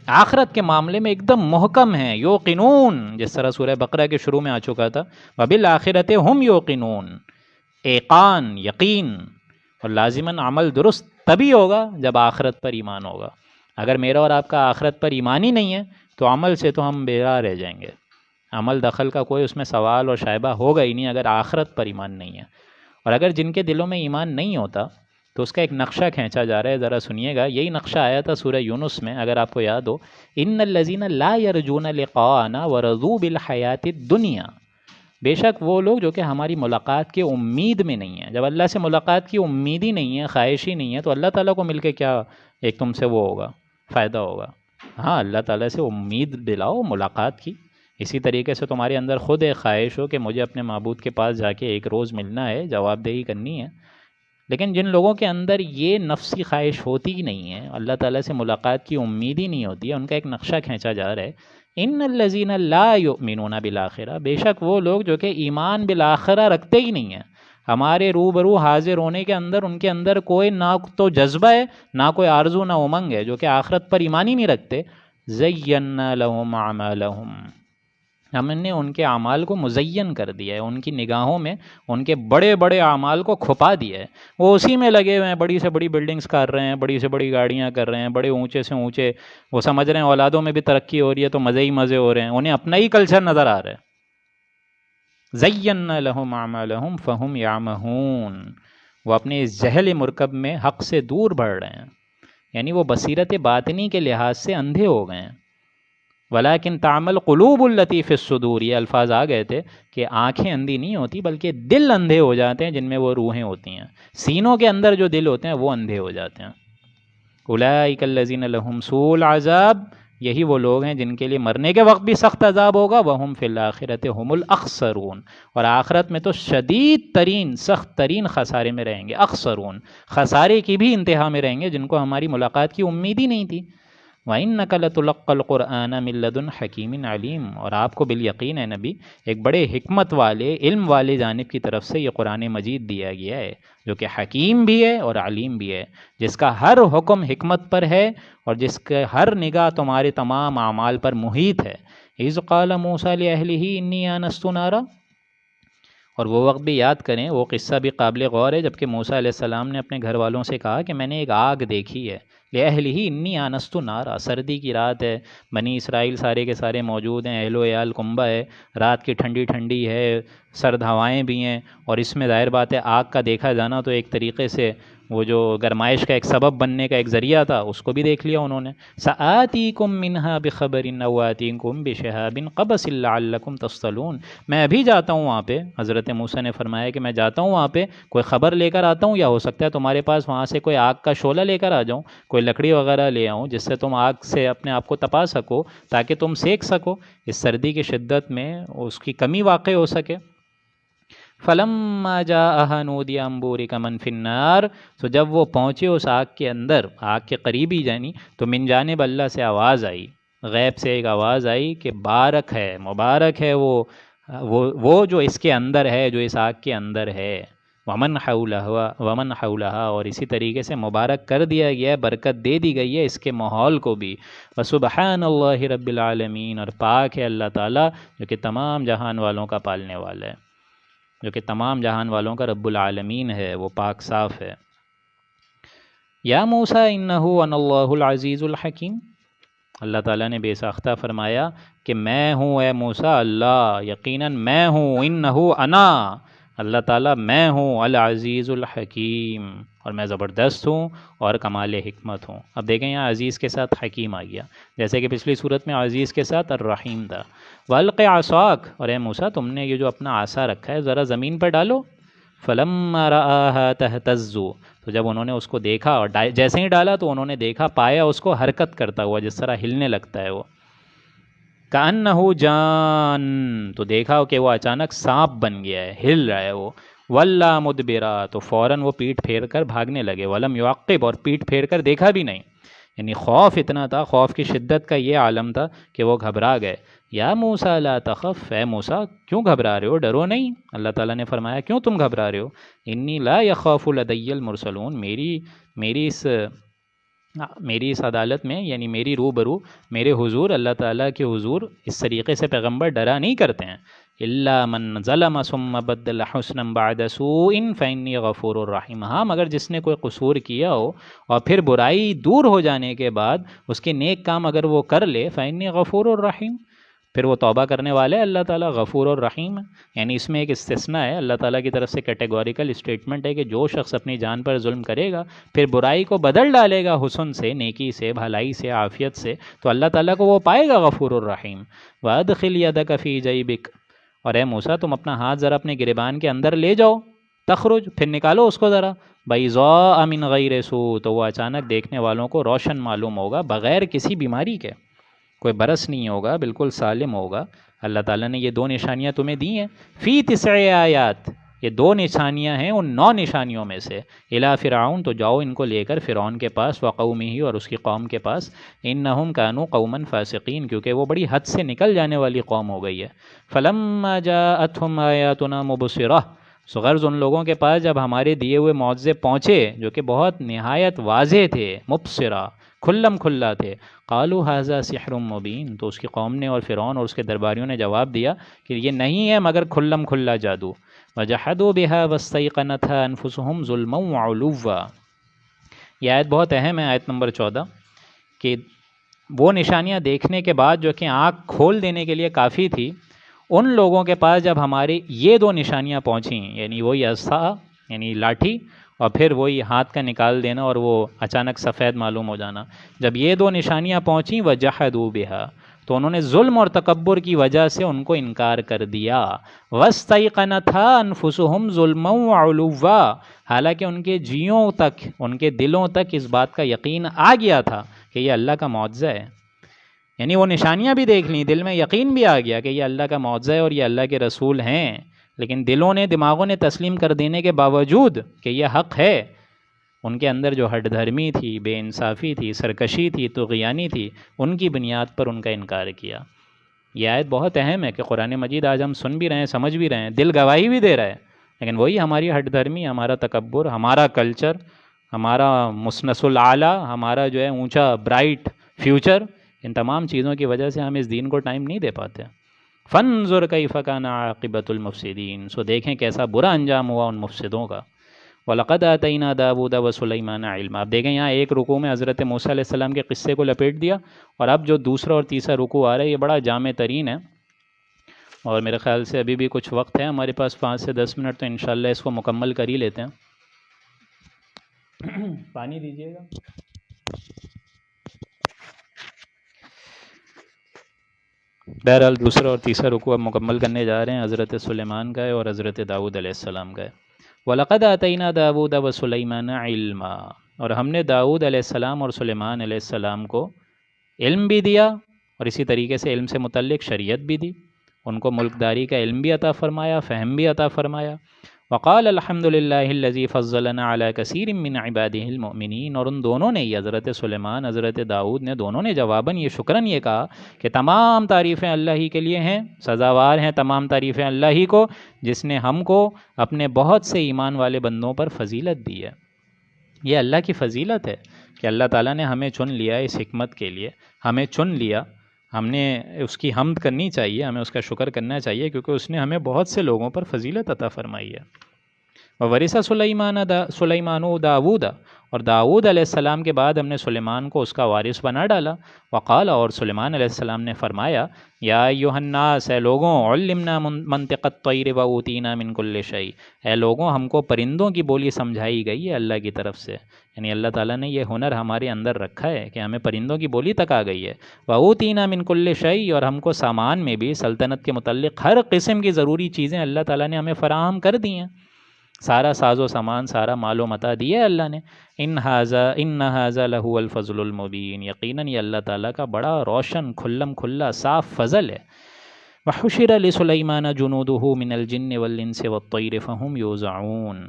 آخرت کے معاملے میں ایک دم محکم ہیں. یوقنون، جس طرح سورہ بقرہ کے شروع میں آ چکا تھا، وَبِالْآخِرَةِ هُمْ يُوقِنُونَ. ایقان، یقین، اور لازماً عمل درست تبھی ہوگا جب آخرت پر ایمان ہوگا. اگر میرا اور آپ کا آخرت پر ایمان ہی نہیں ہے تو عمل سے تو ہم بیراہ رہ جائیں گے. عمل دخل کا کوئی اس میں سوال اور شائبہ ہوگا ہی نہیں اگر آخرت پر ایمان نہیں ہے. اور اگر جن کے دلوں میں ایمان نہیں ہوتا تو اس کا ایک نقشہ کھینچا جا رہا ہے، ذرا سنیے گا. یہی نقشہ آیا تھا سورہ یونس میں، اگر آپ کو یاد ہو: ان الذین لا یرجون لقاءنا ورضوا بالحیاۃ الدنیا. بے شک وہ لوگ جو کہ ہماری ملاقات کی امید میں نہیں ہیں. جب اللہ سے ملاقات کی امید ہی نہیں ہے، خواہش ہی نہیں ہے، تو اللہ تعالیٰ کو مل کے کیا ایک تم سے وہ ہوگا، فائدہ ہوگا. ہاں، اللہ تعالیٰ سے امید دلاؤ ملاقات کی. اسی طریقے سے تمہارے اندر خود ایک خواہش ہو کہ مجھے اپنے معبود کے پاس جا کے ایک روز ملنا ہے، جواب دہی کرنی ہے. لیکن جن لوگوں کے اندر یہ نفسی خواہش ہوتی ہی نہیں ہے، اللہ تعالیٰ سے ملاقات کی امید ہی نہیں ہوتی ہے، ان کا ایک نقشہ کھینچا جا رہا ہے: ان الذین لا یؤمنون بالآخرہ. بے شک وہ لوگ جو کہ ایمان بالآخرہ رکھتے ہی نہیں ہیں. ہمارے روبرو حاضر ہونے کے اندر ان کے اندر کوئی نہ تو جذبہ ہے، نہ کوئی آرزو، نہ امنگ ہے، جو کہ آخرت پر ایمان ہی نہیں رکھتے۔ زینا لہم اعمالہم، ہم نے ان کے اعمال کو مزین کر دیا ہے، ان کی نگاہوں میں ان کے بڑے بڑے اعمال کو کھپا دیا ہے، وہ اسی میں لگے ہوئے ہیں، بڑی سے بڑی بلڈنگز کر رہے ہیں، بڑی سے بڑی گاڑیاں کر رہے ہیں، بڑے اونچے سے اونچے، وہ سمجھ رہے ہیں اولادوں میں بھی ترقی ہو رہی ہے تو مزے ہی مزے ہو رہے ہیں، انہیں اپنا ہی کلچر نظر آ رہا ہے۔ زینا لہم اعمالہم فہم یعمہون، وہ اپنے اس جہل مرکب میں حق سے دور بڑھ رہے ہیں، یعنی وہ بصیرت باطنی کے لحاظ سے اندھے ہو گئے ہیں۔ ولیکن تعمل قلوب التی فی الصدور، یہ الفاظ آ گئے تھے کہ آنکھیں اندھی نہیں ہوتی بلکہ دل اندھے ہو جاتے ہیں، جن میں وہ روحیں ہوتی ہیں، سینوں کے اندر جو دل ہوتے ہیں وہ اندھے ہو جاتے ہیں۔ اولئک الذین لہم سوء العذاب، یہی وہ لوگ ہیں جن کے لیے مرنے کے وقت بھی سخت عذاب ہوگا، وہم فی الآخرۃ هم الاخسرون، اور آخرت میں تو شدید ترین سخت ترین خسارے میں رہیں گے، اخسرون، خسارے کی بھی انتہا میں رہیں گے، جن کو ہماری ملاقات کی امید ہی نہیں تھی۔ وَإِنَّكَ لَتُلَقَّى الْقُرْآنَ مِن لَّدُنْ حَكِيمٍ عَلِيمٍ، اور آپ کو بالیقین ہے نبی، ایک بڑے حکمت والے علم والے جانب کی طرف سے یہ قرآن مجید دیا گیا ہے، جو کہ حکیم بھی ہے اور علیم بھی ہے، جس کا ہر حکم حکمت پر ہے اور جس کے ہر نگاہ تمہارے تمام اعمال پر محیط ہے۔ اِذْ قَالَ مُوسَىٰ لِأَهْلِهِ إِنِّي آنَسْتُ نَارًا، اور وہ وقت بھی یاد کریں، وہ قصہ بھی قابل غور ہے، جبکہ موسیٰ علیہ السلام نے اپنے گھر والوں سے کہا کہ میں نے ایک آگ دیکھی ہے، لِأَهْلِهِ إِنِّي آنَسْتُ نَارًا، سردی کی رات ہے، بنی اسرائیل سارے کے سارے موجود ہیں، اہل و عیال کنبہ ہے، رات کی ٹھنڈی ٹھنڈی ہے، سرد ہوائیں بھی ہیں، اور اس میں ظاہر بات ہے آگ کا دیکھا جانا تو ایک طریقے سے وہ جو گرمائش کا ایک سبب بننے کا ایک ذریعہ تھا، اس کو بھی دیکھ لیا انہوں نے۔ سَآتِيكُم مِّنْهَا بِخَبَرٍ أَوْ آتِيكُم بِشِهَابٍ قَبَسٍ لَعَلَّكُمْ تَصْطَلُونَ، میں ابھی جاتا ہوں وہاں پہ، حضرت موسیٰ نے فرمایا کہ میں جاتا ہوں وہاں پہ، کوئی خبر لے کر آتا ہوں، یا ہو سکتا ہے تمہارے پاس وہاں سے کوئی آگ کا شعلہ لے کر آ جاؤں، کوئی لکڑی وغیرہ لے آؤں جس سے تم آگ سے اپنے آپ کو تپا سکو، تاکہ تم سیک سکو، اس سردی کی شدت میں اس کی کمی واقع ہو سکے۔ فَلَمَّا جَاءَهَا نُودِيَ أَن بُورِكَ مَن فِي النَّارِ، تو جب وہ پہنچے اس آگ کے اندر، آگ کے قریبی جانی، تو من جانب اللہ سے آواز آئی، غیب سے ایک آواز آئی کہ بارک ہے، مبارک ہے وہ جو اس کے اندر ہے، جو اس آگ کے اندر ہے، ومن حولہا، اور اسی طریقے سے مبارک کر دیا گیا ہے، برکت دے دی گئی ہے اس کے ماحول کو بھی۔ وسبحان اللہ رب العالمین، اور پاک ہے اللہ تعالیٰ جو کہ تمام جہان والوں کا پالنے والا ہے، جو کہ تمام جہان والوں کا رب العالمین ہے، وہ پاک صاف ہے۔ یا موسیٰ انہ انا اللہ العزیز الحکیم، اللہ تعالیٰ نے بے ساختہ فرمایا کہ میں ہوں اے موسیٰ، اللہ یقیناً میں ہوں، انہ انا، اللہ تعالیٰ میں ہوں، العزیز الحکیم، اور میں زبردست ہوں اور کمال حکمت ہوں۔ اب دیکھیں یہاں عزیز کے ساتھ حکیم آ گیا، جیسے کہ پچھلی صورت میں عزیز کے ساتھ الرحیم تھا۔ وَأَلْقِ عَصَاكَ، اور اے موسیٰ تم نے یہ جو اپنا عصا رکھا ہے ذرا زمین پر ڈالو۔ فَلَمَّا رَآهَا تَهْتَزُّ، تو جب انہوں نے اس کو دیکھا اور جیسے ہی ڈالا تو انہوں نے دیکھا، پایا اس کو حرکت کرتا ہوا، جس طرح ہلنے لگتا ہے وہ، كَأَنَّهُ جان، تو دیکھا کہ وہ اچانک سانپ بن گیا ہے، ہل رہا ہے وہ۔ وَلَّا مُدْبِرًا، تو فوراً وہ پیٹ پھیر کر بھاگنے لگے۔ وَلَمْ يُعَقِّبْ، اور پیٹ پھیر کر دیکھا بھی نہیں، یعنی خوف اتنا تھا، خوف کی شدت کا یہ عالم تھا کہ وہ گھبرا گئے۔ یا موسیٰ لا تخف، اے موسیٰ کیوں گھبرا رہے ہو، ڈرو نہیں۔ اللہ تعالیٰ نے فرمایا کیوں تم گھبرا رہے ہو، انی لا یخاف لدی المرسلون، میری اس عدالت میں، یعنی میری روبرو، میرے حضور، اللہ تعالیٰ کے حضور اس طریقے سے پیغمبر ڈرا نہیں کرتے ہیں۔ الا من ظلم ثم بدل حسنا بعد سوء فانی غفور الرحیم، ہاں مگر جس نے کوئی قصور کیا ہو اور پھر برائی دور ہو جانے کے بعد اس کے نیک کام اگر وہ کر لے، فانی غفور الرحیم، پھر وہ توبہ کرنے والے، اللہ تعالیٰ غفور اور رحیم ہے۔ یعنی اس میں ایک استثناء ہے، اللہ تعالیٰ کی طرف سے کیٹیگوریکل اسٹیٹمنٹ ہے کہ جو شخص اپنی جان پر ظلم کرے گا پھر برائی کو بدل ڈالے گا حسن سے، نیکی سے، بھلائی سے، عافیت سے، تو اللہ تعالیٰ کو وہ پائے گا غفور الرحیم۔ وَأَدْخِلْ يَدَكَ فِي جَيْبِكَ، اور اے موسیٰ تم اپنا ہاتھ ذرا اپنے گریبان کے اندر لے جاؤ، تخرج، پھر نکالو اس کو ذرا، بَيْضَاءَ مِنْ غَيْرِ سُوء، تو وہ اچانک دیکھنے والوں کو روشن معلوم ہوگا، بغیر کسی بیماری کے، کوئی برس نہیں ہوگا، بالکل سالم ہوگا۔ اللہ تعالیٰ نے یہ دو نشانیاں تمہیں دی ہیں، فی 9 آیات، یہ 2 نشانیاں ہیں ان 9 نشانیوں میں سے۔ الی فرعون، تو جاؤ ان کو لے کر فرعون کے پاس، وقومہ، اور اس کی قوم کے پاس، انہم کانوا قوما فاسقین، کیونکہ وہ بڑی حد سے نکل جانے والی قوم ہو گئی ہے۔ فلما جاءتہم آیاتنا مبصرہ، سو غرض ان لوگوں کے پاس جب ہمارے دیے ہوئے معجزے پہنچے جو کہ بہت نہایت واضح تھے، مبصرہ، کھلم کھلا تھے، قالوا ھذا سحر مبین، تو اس کی قوم نے اور فرعون اور اس کے درباریوں نے جواب دیا کہ یہ نہیں ہے مگر کھلم کھلا جادو۔ وجحدوا بها واستيقنتها انفسهم ظلما وعلوا۔ یہ آیت بہت اہم ہے، آیت نمبر 14، کہ وہ نشانیاں دیکھنے کے بعد جو کہ آنکھ کھول دینے کے لیے کافی تھی، ان لوگوں کے پاس جب ہماری یہ دو نشانیاں پہنچیں، یعنی وہی عصا یعنی لاٹھی اور پھر وہی ہاتھ کا نکال دینا اور وہ اچانک سفید معلوم ہو جانا، جب یہ دو نشانیاں پہنچیں وجحدوا بها، تو انہوں نے ظلم اور تکبر کی وجہ سے ان کو انکار کر دیا۔ واستيقنتها انفسهم ظلما وعلوا، حالانکہ ان کے جیوں تک، ان کے دلوں تک اس بات کا یقین آ گیا تھا کہ یہ اللہ کا معجزہ ہے، یعنی وہ نشانیاں بھی دیکھ لیں، دل میں یقین بھی آ گیا کہ یہ اللہ کا معجزہ ہے اور یہ اللہ کے رسول ہیں، لیکن دلوں نے، دماغوں نے تسلیم کر دینے کے باوجود کہ یہ حق ہے، ان کے اندر جو ہٹ دھرمی تھی، بے انصافی تھی، سرکشی تھی، طغیانی تھی، ان کی بنیاد پر ان کا انکار کیا۔ یہ آیت بہت اہم ہے کہ قرآن مجید آج ہم سن بھی رہے ہیں، سمجھ بھی رہے ہیں، دل گواہی بھی دے رہا ہے، لیکن وہی ہماری ہٹ دھرمی، ہمارا تکبر، ہمارا کلچر، ہمارا مسنس الاعلیٰ، ہمارا جو ہے اونچا برائٹ فیوچر، ان تمام چیزوں کی وجہ سے ہم اس دین کو ٹائم نہیں دے پاتے۔ فانظر کیف کان عاقبۃ المفسدین، سو دیکھیں کیسا برا انجام ہوا ان مفسدوں کا۔ وَلَقَدْ آتَيْنَا دَاوُودَ وَسُلَيْمَانَ عِلْمًا، اب دیکھیں یہاں ایک رکوع میں حضرت موسیٰ علیہ السلام کے قصے کو لپیٹ دیا، اور اب جو دوسرا اور تیسرا رکوع آ رہا ہے یہ بڑا جامع ترین ہے، اور میرے خیال سے ابھی بھی کچھ وقت ہے ہمارے پاس، 5 سے 10 منٹ، تو انشاءاللہ اس کو مکمل کر ہی لیتے ہیں۔ پانی دیجیے گا۔ بہرحال دوسرا اور تیسرا رکوع اب مکمل کرنے جا رہے ہیں، حضرت سلیمان کا ہے اور حضرت داؤد علیہ السلام کا ہے۔ وَلَقَدْ آتَيْنَا دَاوُودَ وَسُلَيْمَانَ عِلْمًا، اور ہم نے داؤد علیہ السلام اور سلیمان علیہ السلام کو علم بھی دیا، اور اسی طریقے سے علم سے متعلق شریعت بھی دی، ان کو ملکداری کا علم بھی عطا فرمایا، فہم بھی عطا فرمایا۔ وقال الحمد للہ الذی فضلنا علی کثیر من عبادہ المؤمنین، اور ان دونوں نے، یہ حضرت سلیمان، حضرت داؤد نے، دونوں نے جواباً یہ شکراً یہ کہا کہ تمام تعریفیں اللہ ہی کے لیے ہیں، سزاوار ہیں تمام تعریفیں اللہ ہی کو، جس نے ہم کو اپنے بہت سے ایمان والے بندوں پر فضیلت دی ہے۔ یہ اللہ کی فضیلت ہے کہ اللہ تعالیٰ نے ہمیں چن لیا اس حکمت کے لیے، ہمیں چن لیا، ہم نے اس کی حمد کرنی چاہیے، ہمیں اس کا شکر کرنا چاہیے، کیونکہ اس نے ہمیں بہت سے لوگوں پر فضیلت عطا فرمائی ہے۔ وَوَرِثَ سُلَيْمَانُ داؤد، اور داؤد علیہ السلام کے بعد ہم نے سلیمان کو اس کا وارث بنا ڈالا۔ وقال، اور سلیمان علیہ السلام نے فرمایا، یا ایھا الناس، اے لوگوں، علمنا منطق الطیر وأوتینا من کل شیء، اے لوگوں ہم کو پرندوں کی بولی سمجھائی گئی ہے اللہ کی طرف سے، یعنی اللہ تعالیٰ نے یہ ہنر ہمارے اندر رکھا ہے کہ ہمیں پرندوں کی بولی تک آ گئی ہے۔ وأوتینا من کل شیء، اور ہم کو سامان میں بھی، سلطنت کے متعلق ہر قسم کی ضروری چیزیں اللہ تعالیٰ نے ہمیں فراہم کر دی ہیں، سارا ساز و سامان، سارا مال و متاع دیا ہے اللہ نے۔ ان ھذا لہو الفضل المبین، یقیناً یہ اللہ تعالیٰ کا بڑا روشن، کھلم کھلا، صاف فضل ہے۔ وحشر لسلیمان جنودہ من الجن والانس والطیر فہم یوزعون،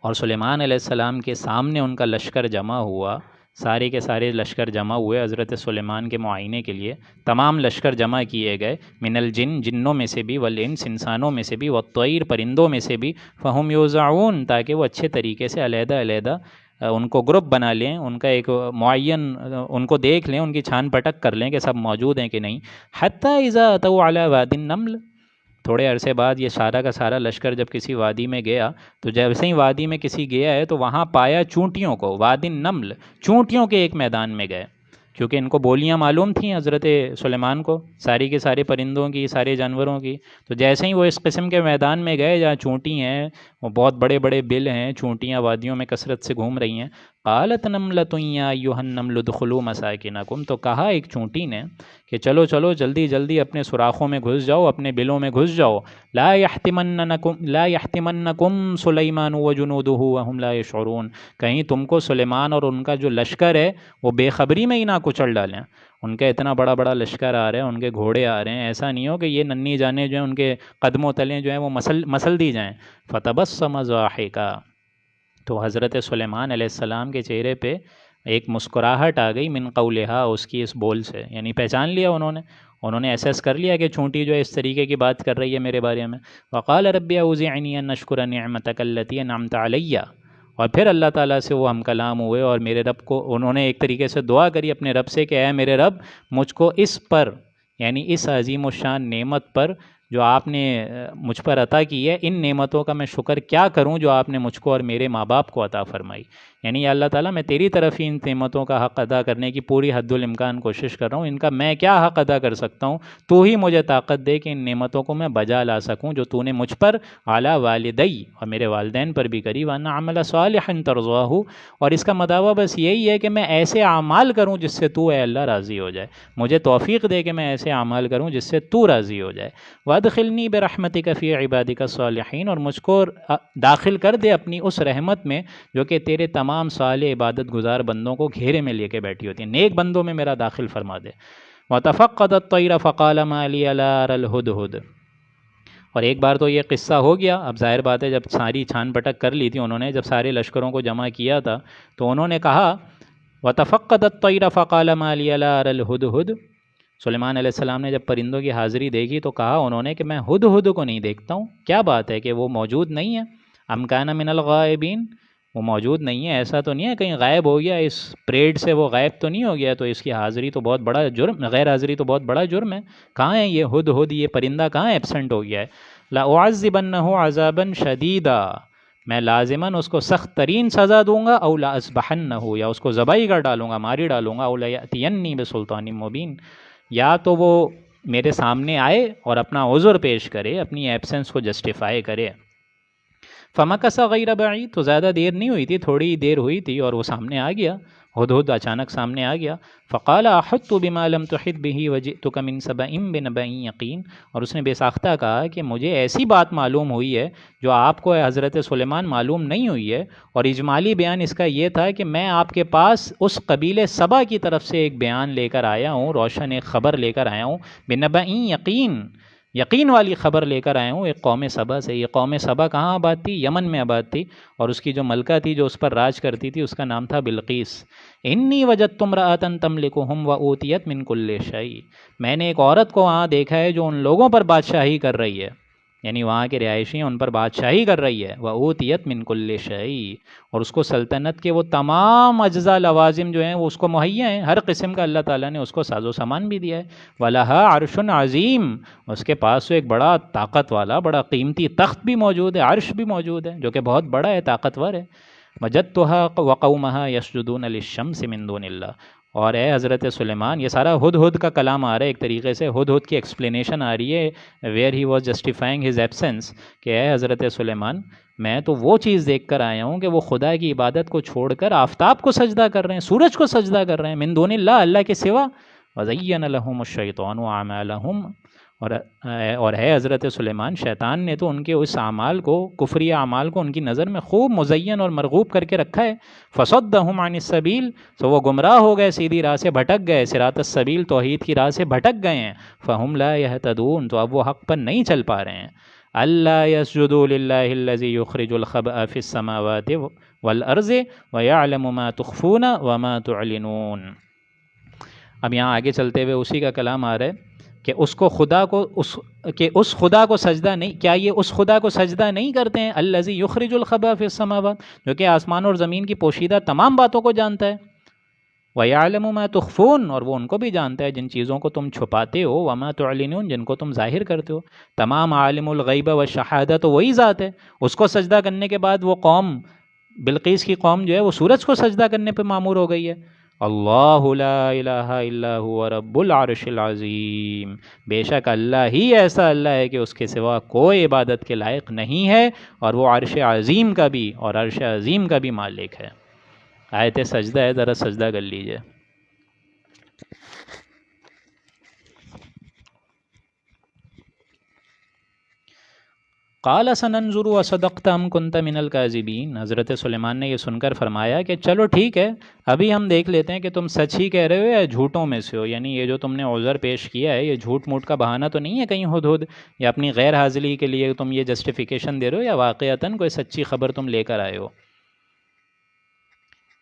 اور سلیمان علیہ السلام کے سامنے ان کا لشکر جمع ہوا، سارے کے سارے لشکر جمع ہوئے حضرت سلیمان کے معائنے کے لیے، تمام لشکر جمع کیے گئے، من الجن، جنوں میں سے بھی، والانس، انسانوں میں سے بھی، والطیر، پرندوں میں سے بھی، فہم یوزعون، تاکہ وہ اچھے طریقے سے علیحدہ علیحدہ ان کو گروپ بنا لیں، ان کا ایک معین، ان کو دیکھ لیں، ان کی چھان پٹک کر لیں کہ سب موجود ہیں کہ نہیں۔ حتی اذا اتوا علی واد النمل، تھوڑے عرصے بعد یہ سارا کا سارا لشکر جب کسی وادی میں گیا، تو جیسے ہی وادی میں کسی گیا ہے تو وہاں پایا چونٹیوں کو، واد النمل، چونٹیوں کے ایک میدان میں گئے، کیونکہ ان کو بولیاں معلوم تھیں حضرت سلیمان کو، ساری کے سارے پرندوں کی، سارے جانوروں کی، تو جیسے ہی وہ اس قسم کے میدان میں گئے جہاں چونٹی ہیں، وہ بہت بڑے بڑے بل ہیں، چونٹیاں وادیوں میں کثرت سے گھوم رہی ہیں، قالت نملۃ یا ایھا النمل ادخلوا مساکنکم، تو کہا ایک چونٹی نے کہ چلو چلو جلدی جلدی اپنے سوراخوں میں گھس جاؤ، اپنے بلوں میں گھس جاؤ، لا یحطمنکم سلیمان وجنودہ وہم لا یشعرون، کہیں تم کو سلیمان اور ان کا جو لشکر ہے وہ بے خبری میں ہی نہ کچل ڈالیں، ان کا اتنا بڑا بڑا لشکر آ رہا ہے، ان کے گھوڑے آ رہے ہیں، ایسا نہیں ہو کہ یہ ننھی جانیں جو ہیں ان کے قدموں تلے جو ہیں وہ مسل دی جائیں۔ فتبسم ضاحکا، تو حضرت سلیمان علیہ السلام کے چہرے پہ ایک مسکراہٹ آ گئی، من قولہا، اس کی اس بول سے، یعنی پہچان لیا انہوں نے، انہوں نے ایسیس کر لیا کہ چونٹی جو ہے اس طریقے کی بات کر رہی ہے میرے بارے میں. وقال ربی اوزعنی ان اشکر نعمتک التی انعمت علی، اور پھر اللہ تعالیٰ سے وہ ہم کلام ہوئے اور میرے رب کو انہوں نے ایک طریقے سے دعا کری اپنے رب سے کہ اے میرے رب مجھ کو اس پر، یعنی اس عظیم الشان نعمت پر جو آپ نے مجھ پر عطا کی ہے، ان نعمتوں کا میں شکر کیا کروں جو آپ نے مجھ کو اور میرے ماں باپ کو عطا فرمائی. یعنی یا اللہ تعالیٰ میں تیری طرف ہی ان نعمتوں کا حق ادا کرنے کی پوری حد الامکان کوشش کر رہا ہوں، ان کا میں کیا حق ادا کر سکتا ہوں، تو ہی مجھے طاقت دے کہ ان نعمتوں کو میں بجا لا سکوں جو تو نے مجھ پر اعلیٰ والدی اور میرے والدین پر بھی کری. وَأَنَّ عَمَلَ صَالِحًا تَرْضَاهُ، اور اس کا مداوع بس یہی ہے کہ میں ایسے اعمال کروں جس سے تو اے اللہ راضی ہو جائے، مجھے توفیق دے کہ میں ایسے اعمال کروں جس سے تو راضی ہو جائے. وَأَدْخِلْنِي بِرَحْمَتِكَ فِي عِبَادِكَ الصَّالِحِينَ، اور مجھ کو داخل کر دے اپنی اس رحمت میں جو کہ تیرے تمام صالح عبادت گزار بندوں کو گھیرے میں لے کے بیٹھی ہوتی ہیں، نیک بندوں میں میرا داخل فرما دے. وَتَفَقَّدَ الطَّيْرَ فَقَالَ مَا لِيَ لَا أَرَى الْهُدْهُدَ، اور ایک بار تو یہ قصہ ہو گیا. اب ظاہر بات ہے جب ساری چھان پٹک کر لی تھی انہوں نے، جب سارے لشکروں کو جمع کیا تھا تو انہوں نے کہا وَتَفَقَّدَ الطَّيْرَ فَقَالَ مَا لِيَ لَا أَرَى الْهُدْهُدَ. سلیمان علیہ السلام نے جب پرندوں کی حاضری دیکھی تو کہا انہوں نے کہ میں ہدہد کو نہیں دیکھتا ہوں، کیا بات ہے کہ وہ موجود نہیں ہے؟ ام کان من الغائبین، وہ موجود نہیں ہے، ایسا تو نہیں ہے کہیں غائب ہو گیا، اس پریڈ سے وہ غائب تو نہیں ہو گیا، تو اس کی حاضری تو بہت بڑا جرم، غیر حاضری تو بہت بڑا جرم ہے. کہاں ہے یہ ہدہد، یہ پرندہ کہاں ایبسنٹ ہو گیا ہے؟ لَأُعَذِّبَنَّهُ عَذَابًا شَدِيدًا، میں لازماً اس کو سخت ترین سزا دوں گا، او لَأَذْبَحَنَّهُ، یا اس کو ذبح کر ڈالوں گا، ماری ڈالوں گا، او لَيَأْتِيَنِّي بِسُلْطَانٍ مُبِينٍ، یا تو وہ میرے سامنے آئے اور اپنا عذر پیش کرے، اپنی ایبسنس کو جسٹیفائی کرے. فَمَكَثَ غَيْرَ بَعِيدٍ، تو زیادہ دیر نہیں ہوئی تھی، تھوڑی دیر ہوئی تھی اور وہ سامنے آ گیا، ہدہد اچانک سامنے آ گیا. فَقَالَ أَحَطْتُ بِمَا لَمْ تُحِطْ بِهِ وَجِئْتُكَ مِنْ سَبَإٍ بِنَبَإٍ يَقِينٍ، اور اس نے بے ساختہ کہا کہ مجھے ایسی بات معلوم ہوئی ہے جو آپ کو حضرت سلیمان معلوم نہیں ہوئی ہے، اور اجمالی بیان اس کا یہ تھا کہ میں آپ کے پاس اس قبیلے سبا کی طرف سے ایک بیان لے کر آیا ہوں، روشن ایک خبر لے کر آیا ہوں، بِنَبَإٍ یقین، یقین والی خبر لے کر آیا ہوں ایک قوم سبا سے. یہ قوم سبا کہاں آباد تھی؟ یمن میں آباد تھی، اور اس کی جو ملکہ تھی جو اس پر راج کرتی تھی اس کا نام تھا بلقیس. انی وجدت امرأۃ تملکہم وأوتیت من کل شیء، میں نے ایک عورت کو وہاں دیکھا ہے جو ان لوگوں پر بادشاہی کر رہی ہے، یعنی وہاں کے رہائشی ہیں ان پر بادشاہی کر رہی ہے. وأوتیت من کل شیء، اور اس کو سلطنت کے وہ تمام اجزاء لوازم جو ہیں وہ اس کو مہیا ہیں، ہر قسم کا اللہ تعالیٰ نے اس کو ساز و سامان بھی دیا ہے. وَلَهَا عَرْشٌ عَظِيمٌ، اس کے پاس تو ایک بڑا طاقت والا بڑا قیمتی تخت بھی موجود ہے، عرش بھی موجود ہے جو کہ بہت بڑا ہے، طاقتور ہے. وَجَدْتُهَا وَقَوْمَهَا يَسْجُدُونَ لِلشَّمْسِ مِن دُونِ اللَّهِ، اور اے حضرت سلیمان، یہ سارا ہدہد کا کلام آ رہا ہے ایک طریقے سے، ہدہد کی ایکسپلینیشن آ رہی ہے where he was justifying his absence, کہ اے حضرت سلیمان میں تو وہ چیز دیکھ کر آیا ہوں کہ وہ خدا کی عبادت کو چھوڑ کر آفتاب کو سجدہ کر رہے ہیں، سورج کو سجدہ کر رہے ہیں، من دون اللہ، اللہ کے سوا. وَزَيَّنَ لَهُمُ الشَّيْطَانُ أَعْمَالَهُمْ، اور ہے حضرت سلیمان، شیطان نے تو ان کے اس اعمال کو، کفری اعمال کو ان کی نظر میں خوب مزین اور مرغوب کر کے رکھا ہے. فَصَدَّهُمْ عَنِ السَّبِيلِ، تو وہ گمراہ ہو گئے، سیدھی راہ سے بھٹک گئے، صراط السبیل توحید کی راہ سے بھٹک گئے ہیں. فَهُمْ لَا يَهْتَدُونَ، تو اب وہ حق پر نہیں چل پا رہے ہیں. أَلَّا يَسْجُدُوا لِلَّهِ الَّذِي يُخْرِجُ الْخَبْءَ فِي السَّمَاوَاتِ وَالْأَرْضِ وَيَعْلَمُ مَا تُخْفُونَ وَمَا تُعْلِنُونَ. اب یہاں آگے چلتے ہوئے اسی کا کلام آ رہا ہے کہ اس خدا کو سجدہ نہیں، کیا یہ اس خدا کو سجدہ نہیں کرتے ہیں الذی یخرج الخبأ فی السماوات، جو کہ آسمان اور زمین کی پوشیدہ تمام باتوں کو جانتا ہے. وَيَعْلَمُ مَا تُخْفُونَ، اور وہ ان کو بھی جانتا ہے جن چیزوں کو تم چھپاتے ہو، وَمَا تُعْلِنُونَ، جن کو تم ظاہر کرتے ہو. تمام عالم الغیب والشہادہ تو وہی ذات ہے. اس کو سجدہ کرنے کے بعد وہ قوم، بلقیس کی قوم جو ہے وہ سورج کو سجدہ کرنے پہ مامور ہو گئی ہے. اللہ لا الہ الا هو رب العرش العظیم، بے شک اللہ ہی ایسا اللہ ہے کہ اس کے سوا کوئی عبادت کے لائق نہیں ہے، اور وہ عرش عظیم کا بھی اور عرش عظیم کا بھی مالک ہے. آیت سجدہ ہے، ذرا سجدہ کر لیجئے. قال سننظر اصدقت ام کنت من الکاذبین، حضرت سلیمان نے یہ سن کر فرمایا کہ چلو ٹھیک ہے، ابھی ہم دیکھ لیتے ہیں کہ تم سچ ہی کہہ رہے ہو یا جھوٹوں میں سے ہو. یعنی یہ جو تم نے عذر پیش کیا ہے یہ جھوٹ موٹ کا بہانہ تو نہیں ہے کہیں ہدہد، یا اپنی غیر حاضری کے لیے تم یہ جسٹیفیکیشن دے رہے ہو، یا واقعتاً کوئی سچی خبر تم لے کر آئے ہو.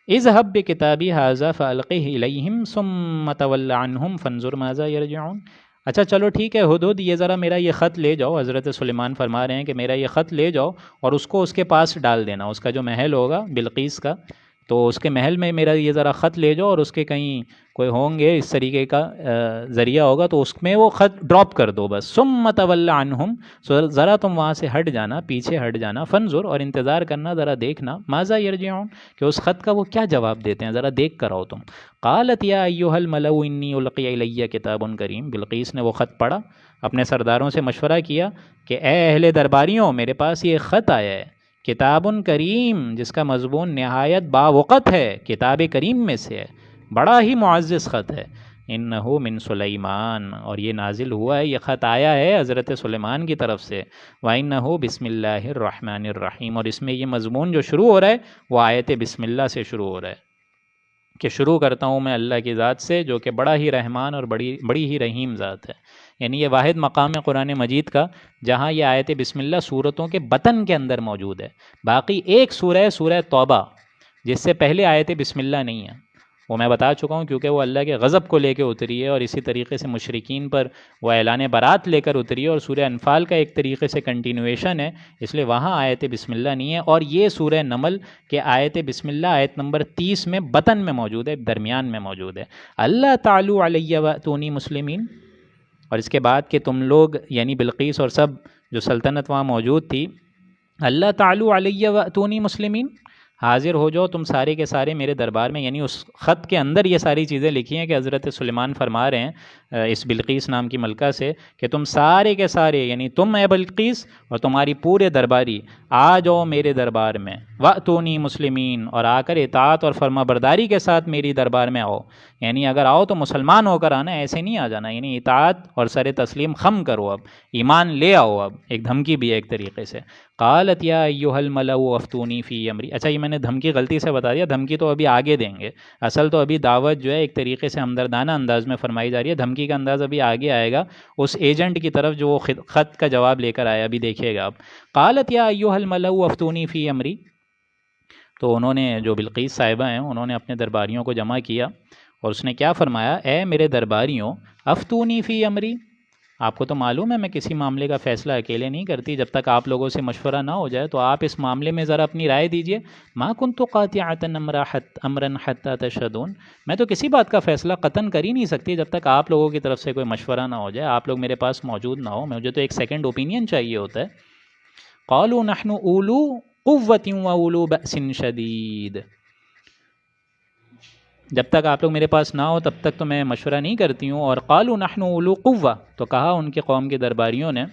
اذهب بکتابی ھذا فالقہ الیہم ثم تول عنہم فانظر ماذا یرجعون. اچھا چلو ٹھیک ہے ہدہد، یہ ذرا میرا یہ خط لے جاؤ، حضرت سلیمان فرما رہے ہیں کہ میرا یہ خط لے جاؤ اور اس کو اس کے پاس ڈال دینا، اس کا جو محل ہوگا بلقیس کا، تو اس کے محل میں میرا یہ ذرا خط لے جاؤ، اور اس کے کہیں کوئی ہوں گے اس طریقے کا ذریعہ ہوگا تو اس میں وہ خط ڈراپ کر دو بس. ثم تول عنہم، ذرا تم وہاں سے ہٹ جانا، پیچھے ہٹ جانا، فنظر، اور انتظار کرنا، ذرا دیکھنا، ماذا یرجعون، کہ اس خط کا وہ کیا جواب دیتے ہیں، ذرا دیکھ کر آؤ تم. قالت یا ایھا الملأ انی القی الی کتاب کریم، بلقیس نے وہ خط پڑھا، اپنے سرداروں سے مشورہ کیا کہ اے اہل درباریوں، میرے پاس یہ خط آیا ہے، کتاب کریم، جس کا مضمون نہایت باوقت ہے، کتاب کریم میں سے ہے، بڑا ہی معزز خط ہے. انہو من سلیمان، اور یہ نازل ہوا ہے، یہ خط آیا ہے حضرت سلیمان کی طرف سے. وَإِنَّهُ بسم اللہ الرحمن الرحیم، اور اس میں یہ مضمون جو شروع ہو رہا ہے وہ آیت بسم اللہ سے شروع ہو رہا ہے کہ شروع کرتا ہوں میں اللہ کی ذات سے جو کہ بڑا ہی رحمان اور بڑی ہی رحیم ذات ہے. یعنی یہ واحد مقام ہے قرآن مجید کا جہاں یہ آیت بسم اللہ صورتوں کے بطن کے اندر موجود ہے. باقی ایک سورہ ہے سورہ توبہ، جس سے پہلے آیت بسم اللہ نہیں ہے، وہ میں بتا چکا ہوں کیونکہ وہ اللہ کے غضب کو لے کے اتری ہے، اور اسی طریقے سے مشرکین پر وہ اعلان برات لے کر اتری ہے، اور سورہ انفال کا ایک طریقے سے کنٹینویشن ہے، اس لیے وہاں آیت بسم اللہ نہیں ہے. اور یہ سورہ نمل کے آیت بسم اللہ آیت نمبر 30 میں بطن میں موجود ہے، درمیان میں موجود ہے. اللہ تعالی علیہ واتونی مسلمین، اور اس کے بعد کہ تم لوگ یعنی بلقیس اور سب جو سلطنت وہاں موجود تھی، اللہ تعالی علیہ واتونی مسلمین، حاضر ہو جاؤ تم سارے کے سارے میرے دربار میں. یعنی اس خط کے اندر یہ ساری چیزیں لکھی ہیں کہ حضرت سلیمان فرما رہے ہیں اس بلقیس نام کی ملکہ سے کہ تم سارے کے سارے، یعنی تم اے بلقیس اور تمہاری پورے درباری، آ جاؤ میرے دربار میں، واتونی مسلمین، اور آ کر اطاعت اور فرما برداری کے ساتھ میری دربار میں آؤ. یعنی اگر آؤ تو مسلمان ہو کر آنا، ایسے نہیں آ جانا، یعنی اطاعت اور سر تسلیم خم کرو، اب ایمان لے آؤ. اب ایک دھمکی بھی ہے ایک طریقے سے. قالت یا ایھا الملأ افتونی فی امری. اچھا یہ میں نے دھمکی غلطی سے بتا دیا، دھمکی تو ابھی آگے دیں گے، اصل تو ابھی دعوت جو ہے ایک طریقے سے ہمدردانہ انداز میں فرمائی جا رہی ہے، دھمکی کا انداز ابھی آگے آئے گا اس ایجنٹ کی طرف جو وہ خط کا جواب لے کر آیا، ابھی دیکھیے گا آپ. قالت یا ایھا الملأ افتونی فی امری، تو انہوں نے جو بلقیس صاحبہ ہیں انہوں نے اپنے درباریوں کو جمع کیا اور اس نے کیا فرمایا، اے میرے درباریوں، افتونی فی امری، آپ کو تو معلوم ہے میں کسی معاملے کا فیصلہ اکیلے نہیں کرتی، جب تک آپ لوگوں سے مشورہ نہ ہو جائے، تو آپ اس معاملے میں ذرا اپنی رائے دیجئے. ما کنت قاطعۃ امرا حتی تشہدون، میں تو کسی بات کا فیصلہ قطعاً کر ہی نہیں سکتی جب تک آپ لوگوں کی طرف سے کوئی مشورہ نہ ہو جائے، آپ لوگ میرے پاس موجود نہ ہو، مجھے تو ایک سیکنڈ اوپینین چاہیے ہوتا ہے. قالوا نحن اولو قوۃ واولو بأس شدید، جب تک آپ لوگ میرے پاس نہ ہو تب تک تو میں مشورہ نہیں کرتی ہوں. اور قالوا نحن اولو قوہ، تو کہا ان کے قوم کے درباریوں نے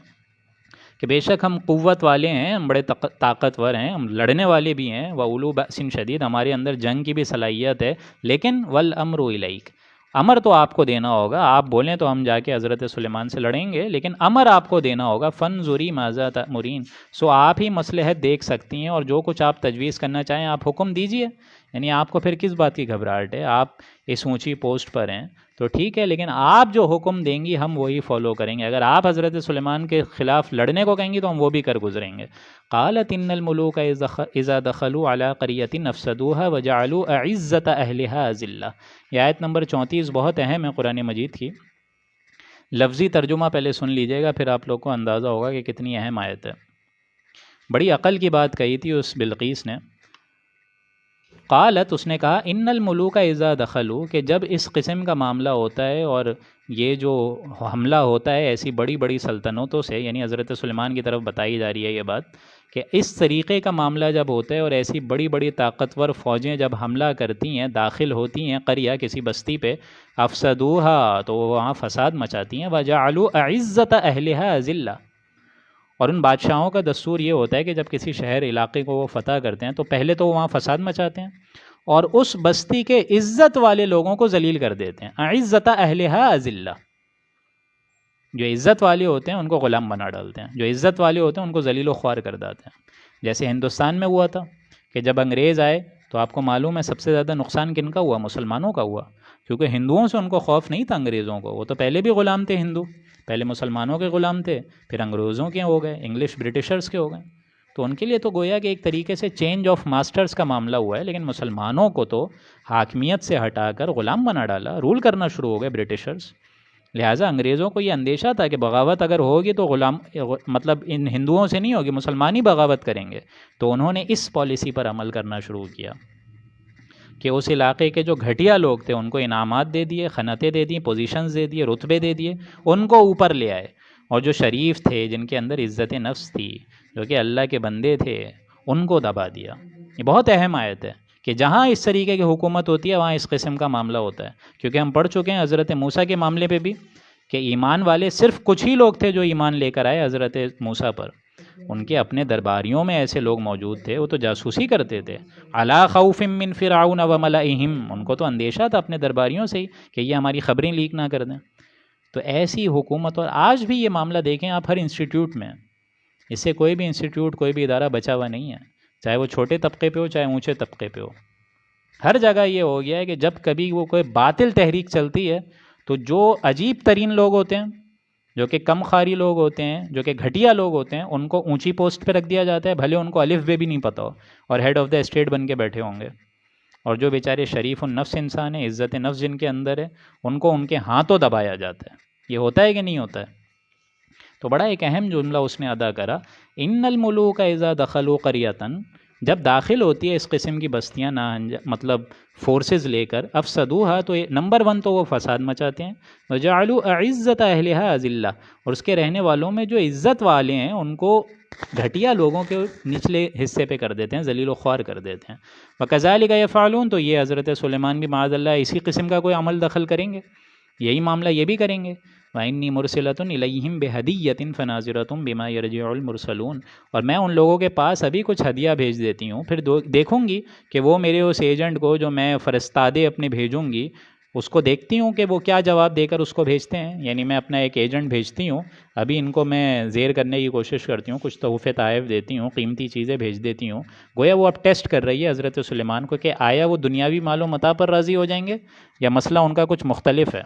کہ بے شک ہم قوت والے ہیں، ہم بڑے طاقتور ہیں، ہم لڑنے والے بھی ہیں، واولو بأس شدید، ہمارے اندر جنگ کی بھی صلاحیت ہے، لیکن والامر الیک، امر تو آپ کو دینا ہوگا، آپ بولیں تو ہم جا کے حضرت سلیمان سے لڑیں گے، لیکن امر آپ کو دینا ہوگا. فانظری ماذا تأمرین، سو آپ ہی مصلحت دیکھ سکتی ہیں، اور جو کچھ آپ تجویز کرنا چاہیں آپ حکم دیجئے. یعنی آپ کو پھر کس بات کی گھبراہٹ ہے، آپ اس اونچی پوسٹ پر ہیں تو ٹھیک ہے، لیکن آپ جو حکم دیں گی ہم وہی فالو کریں گے، اگر آپ حضرت سلیمان کے خلاف لڑنے کو کہیں گی تو ہم وہ بھی کر گزریں گے. قالت ان الملوک اذا دخلوا علی قریۃ افسدوها وجعلوا اعزۃ اہلها اذلہ. یہ آیت نمبر 34 بہت اہم ہے قرآن مجید کی، لفظی ترجمہ پہلے سن لیجئے گا پھر آپ لوگ کو اندازہ ہوگا کہ کتنی اہم آیت ہے. بڑی عقل کی بات کہی تھی اس بلقیس نے. قالت، اس نے کہا، ان الملوک اذا دخلوا، کہ جب اس قسم کا معاملہ ہوتا ہے اور یہ جو حملہ ہوتا ہے ایسی بڑی بڑی سلطنتوں سے، یعنی حضرت سلیمان کی طرف بتائی جا رہی ہے یہ بات کہ اس طریقے کا معاملہ جب ہوتا ہے اور ایسی بڑی بڑی طاقتور فوجیں جب حملہ کرتی ہیں، داخل ہوتی ہیں قریہ کسی بستی پہ، افسدوها، تو وہ وہاں فساد مچاتی ہیں، وجعلوا اعزۃ اہلها اذلہ، اور ان بادشاہوں کا دستور یہ ہوتا ہے کہ جب کسی شہر علاقے کو وہ فتح کرتے ہیں تو پہلے تو وہاں فساد مچاتے ہیں اور اس بستی کے عزت والے لوگوں کو ذلیل کر دیتے ہیں. اعزۃ اہلہا اذلہ، جو عزت والے ہوتے ہیں ان کو غلام بنا ڈالتے ہیں، جو عزت والے ہوتے ہیں ان کو ذلیل و خوار کر دیتے ہیں. جیسے ہندوستان میں ہوا تھا کہ جب انگریز آئے تو آپ کو معلوم ہے سب سے زیادہ نقصان کن کا ہوا؟ مسلمانوں کا ہوا، کیونکہ ہندوؤں سے ان کو خوف نہیں تھا انگریزوں کو، وہ تو پہلے بھی غلام تھے ہندو، پہلے مسلمانوں کے غلام تھے، پھر انگریزوں کے ہو گئے، انگلش برٹشرز کے ہو گئے، تو ان کے لیے تو گویا کہ ایک طریقے سے چینج آف ماسٹرز کا معاملہ ہوا ہے. لیکن مسلمانوں کو تو حاکمیت سے ہٹا کر غلام بنا ڈالا، رول کرنا شروع ہو گئے برٹشرز. لہٰذا انگریزوں کو یہ اندیشہ تھا کہ بغاوت اگر ہوگی تو غلام مطلب ان ہندوؤں سے نہیں ہوگی، مسلمان ہی بغاوت کریں گے. تو انہوں نے اس پالیسی پر عمل کرنا شروع کیا کہ اس علاقے کے جو گھٹیا لوگ تھے ان کو انعامات دے دیے، خنتیں دے دیں، پوزیشنز دے دیے، رتبے دے دیے، ان کو اوپر لے آئے. اور جو شریف تھے، جن کے اندر عزت نفس تھی، جو کہ اللہ کے بندے تھے، ان کو دبا دیا. یہ بہت اہم آیت ہے کہ جہاں اس طریقے کی حکومت ہوتی ہے وہاں اس قسم کا معاملہ ہوتا ہے. کیونکہ ہم پڑھ چکے ہیں حضرت موسیٰ کے معاملے پہ بھی کہ ایمان والے صرف کچھ ہی لوگ تھے جو ایمان لے کر آئے حضرت موسیٰ پر. ان کے اپنے درباریوں میں ایسے لوگ موجود تھے، وہ تو جاسوسی کرتے تھے. علی خوف من فرعون وملئہم، ان کو تو اندیشہ تھا اپنے درباریوں سے ہی کہ یہ ہماری خبریں لیک نہ کر دیں. تو ایسی حکومت، اور آج بھی یہ معاملہ دیکھیں آپ ہر انسٹیٹیوٹ میں، اس سے کوئی بھی انسٹیٹیوٹ، کوئی بھی ادارہ بچا ہوا نہیں ہے، چاہے وہ چھوٹے طبقے پہ ہو چاہے اونچے طبقے پہ ہو. ہر جگہ یہ ہو گیا ہے کہ جب کبھی وہ کوئی باطل تحریک چلتی ہے تو جو عجیب ترین لوگ ہوتے ہیں، جو کہ کم خاری لوگ ہوتے ہیں، جو کہ گھٹیا لوگ ہوتے ہیں، ان کو اونچی پوسٹ پہ رکھ دیا جاتا ہے، بھلے ان کو الف بے بھی نہیں پتہ ہو، اور ہیڈ آف دا اسٹیٹ بن کے بیٹھے ہوں گے. اور جو بیچارے شریف النفس انسان ہیں، عزت نفس جن کے اندر ہے، ان کو ان کے ہاتھوں دبایا جاتا ہے. یہ ہوتا ہے کہ نہیں ہوتا ہے؟ تو بڑا ایک اہم جملہ اس نے ادا کرا، ان الملوک اذا دخلوا قریۃ، جب داخل ہوتی ہے اس قسم کی بستیاں مطلب فورسز لے کر، افسدوها، تو نمبر 1 تو وہ فساد مچاتے ہیں، وجعلوا اعزت اہلها اذلہ، اور اس کے رہنے والوں میں جو عزت والے ہیں ان کو گھٹیا لوگوں کے نچلے حصے پہ کر دیتے ہیں، ذلیل و خوار کر دیتے ہیں. وکذالک یفعلون، تو یہ حضرت سلیمان بھی معاذ اللہ اسی قسم کا کوئی عمل دخل کریں گے، یہی معاملہ یہ بھی کریں گے. وَإِنِّي مُرْسِلَةٌ إِلَيْهِمْ بِهَدِيَّةٍ فَنَاظِرَةٌ بِمَا يَرْجِعُ الْمُرْسَلُونَ، اور میں ان لوگوں کے پاس ابھی کچھ ہدیہ بھیج دیتی ہوں، پھر دیکھوں گی کہ وہ میرے اس ایجنٹ کو جو میں فرستادے اپنے بھیجوں گی، اس کو دیکھتی ہوں کہ وہ کیا جواب دے کر اس کو بھیجتے ہیں. یعنی میں اپنا ایک ایجنٹ بھیجتی ہوں، ابھی ان کو میں زیر کرنے کی کوشش کرتی ہوں، کچھ تحفے تحائف دیتی ہوں، قیمتی چیزیں بھیج دیتی ہوں، گویا وہ اب ٹیسٹ کر رہی ہے حضرت سلیمان کو کہ آیا وہ دنیاوی مال و متاع پر راضی ہو جائیں گے یا مسئلہ ان کا کچھ مختلف ہے.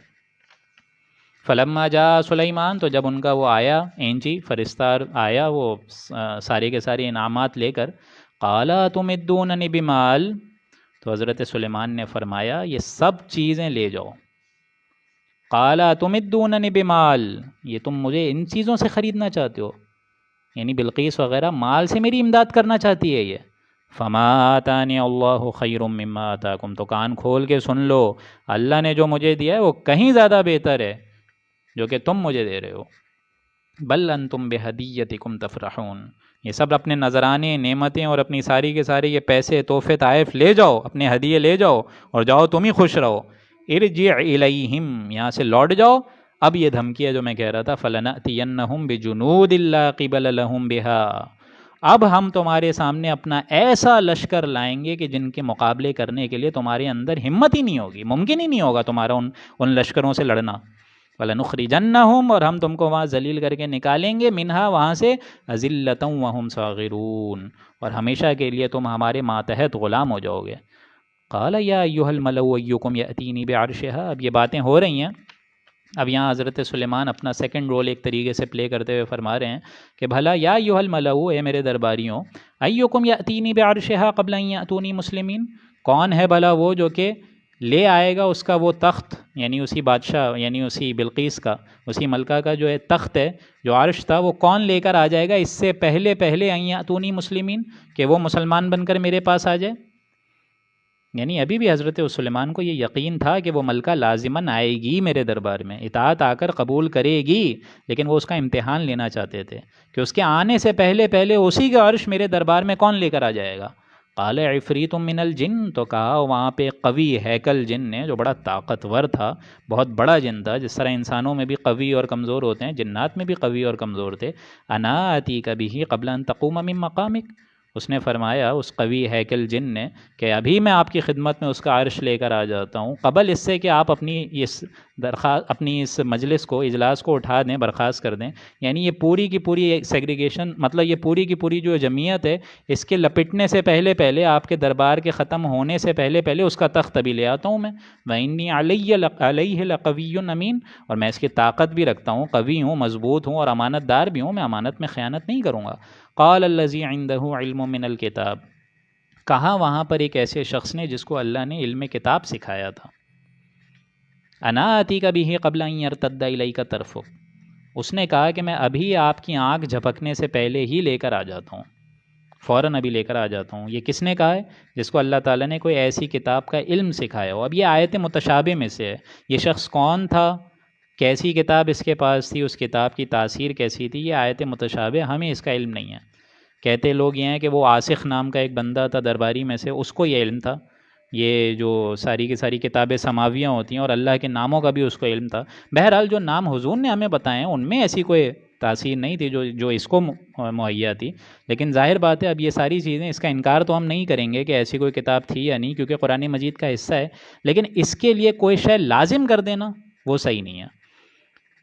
فلما جاء سلیمان، تو جب ان کا وہ آیا اینچی فرستار آیا، وہ سارے کے سارے انعامات لے کر، قال تمدوننی بمال، تو حضرت سلیمان نے فرمایا یہ سب چیزیں لے جاؤ. قال تمدوننی بمال، یہ تم مجھے ان چیزوں سے خریدنا چاہتے ہو، یعنی بلقیس وغیرہ مال سے میری امداد کرنا چاہتی ہے یہ. فما آتانی اللہ خیر مما آتاکم، تو کان کھول کے سن لو، اللہ نے جو مجھے دیا ہے وہ کہیں زیادہ بہتر ہے جو کہ تم مجھے دے رہے ہو. بل انتم بہدیتکم تفرحون، یہ سب اپنے نذرانے، نعمتیں اور اپنی ساری کے سارے یہ پیسے، تحفے تحائف لے جاؤ، اپنے ہدیے لے جاؤ اور جاؤ تم ہی خوش رہو. ارجع الیہم، یہاں سے لوٹ جاؤ. اب یہ دھمکی ہے جو میں کہہ رہا تھا، فلنأتینہم بجنود لا قبل لہم بہا، اب ہم تمہارے سامنے اپنا ایسا لشکر لائیں گے کہ جن کے مقابلے کرنے کے لیے تمہارے اندر ہمت ہی نہیں ہوگی، ممکن ہی نہیں ہوگا تمہارا ان لشکروں سے لڑنا. وَلَنُخْرِجَنَّهُمْ، اور ہم تم کو وہاں ذلیل کر کے نکالیں گے، منہا، وہاں سے، أَذِلَّةً وَهُمْ صَاغِرُونَ، اور ہمیشہ کے لیے تم ہمارے ماتحت غلام ہو جاؤ گے. قَالَ يَا أَيُّهَا الْمَلَأُ أَيُّكُمْ يَأْتِينِي بِعَرْشِهَا، اب یہ باتیں ہو رہی ہیں. اب یہاں حضرت سلیمان اپنا سیکنڈ رول ایک طریقے سے پلے کرتے ہوئے فرما رہے ہیں کہ بھلا یا ایھا الملأ، اے میرے درباریوں، ایکم یاتینی بعرشها قبل ان یاتونی مسلمین، کون ہے بھلا وہ جو کہ لے آئے گا اس کا وہ تخت، یعنی اسی بادشاہ، یعنی اسی بلقیس کا، اسی ملکہ کا جو ہے تخت ہے، جو عرش تھا، وہ کون لے کر آ جائے گا اس سے پہلے ان یاتونی مسلمین، کہ وہ مسلمان بن کر میرے پاس آ جائے. یعنی ابھی بھی حضرت سلیمان کو یہ یقین تھا کہ وہ ملکہ لازماً آئے گی میرے دربار میں، اطاعت آ کر قبول کرے گی، لیکن وہ اس کا امتحان لینا چاہتے تھے کہ اس کے آنے سے پہلے اسی کا عرش میرے دربار میں کون لے کر آ جائے گا. قال عفریت من الجن، تو کہا وہاں پہ قوی ہیکل جن نے، جو بڑا طاقتور تھا، بہت بڑا جن تھا، جس طرح انسانوں میں بھی قوی اور کمزور ہوتے ہیں، جنات میں بھی قوی اور کمزور تھے. انا آتیک بہ قبل ان تقوم من مقامک، اس نے فرمایا، اس قوی ہیکل جن نے، کہ ابھی میں آپ کی خدمت میں اس کا عرش لے کر آ جاتا ہوں، قبل اس سے کہ آپ اپنی اس مجلس کو، اجلاس کو اٹھا دیں، برخاست کر دیں. یعنی یہ پوری کی پوری سیگریگیشن، مطلب یہ پوری کی پوری جو جمعیت ہے، اس کے لپٹنے سے پہلے آپ کے دربار کے ختم ہونے سے پہلے اس کا تخت ابھی لے آتا ہوں میں. وَإِنِّي عَلَيْهِ لَقَوِيٌّ أَمِينٌ، اور میں اس کی طاقت بھی رکھتا ہوں، قوی ہوں، مضبوط ہوں اور امانت دار بھی ہوں، میں امانت میں خیانت نہیں کروں گا. قال الذی عنده علم من الکتاب، کہا وہاں پر ایک ایسے شخص نے جس کو اللہ نے علم کتاب سکھایا تھا. انا آتی کا بھی قبل ان یرتد الیک طرفک، اس نے کہا کہ میں ابھی آپ کی آنکھ جھپکنے سے پہلے ہی لے کر آ جاتا ہوں، فوراً ابھی لے کر آ جاتا ہوں۔ یہ کس نے کہا ہے؟ جس کو اللہ تعالیٰ نے کوئی ایسی کتاب کا علم سکھایا ہو۔ اب یہ آیت متشابہ میں سے ہے۔ یہ شخص کون تھا، کیسی کتاب اس کے پاس تھی، اس کتاب کی تاثیر کیسی تھی، یہ آیت متشابہ، ہمیں اس کا علم نہیں ہے۔ کہتے لوگ یہ ہیں کہ وہ آصخ نام کا ایک بندہ تھا درباری میں سے، اس کو یہ علم تھا۔ یہ جو ساری کی ساری کتابیں سماویہ ہوتی ہیں اور اللہ کے ناموں کا بھی اس کو علم تھا۔ بہرحال جو نام حضور نے ہمیں بتائے ہیں ان میں ایسی کوئی تاثیر نہیں تھی جو اس کو مہیا تھی، لیکن ظاہر بات ہے اب یہ ساری چیزیں، اس کا انکار تو ہم نہیں کریں گے کہ ایسی کوئی کتاب تھی یا نہیں، کیونکہ قرآن مجید کا حصہ ہے، لیکن اس کے لیے کوئی شے لازم کر دینا وہ صحیح نہیں ہے۔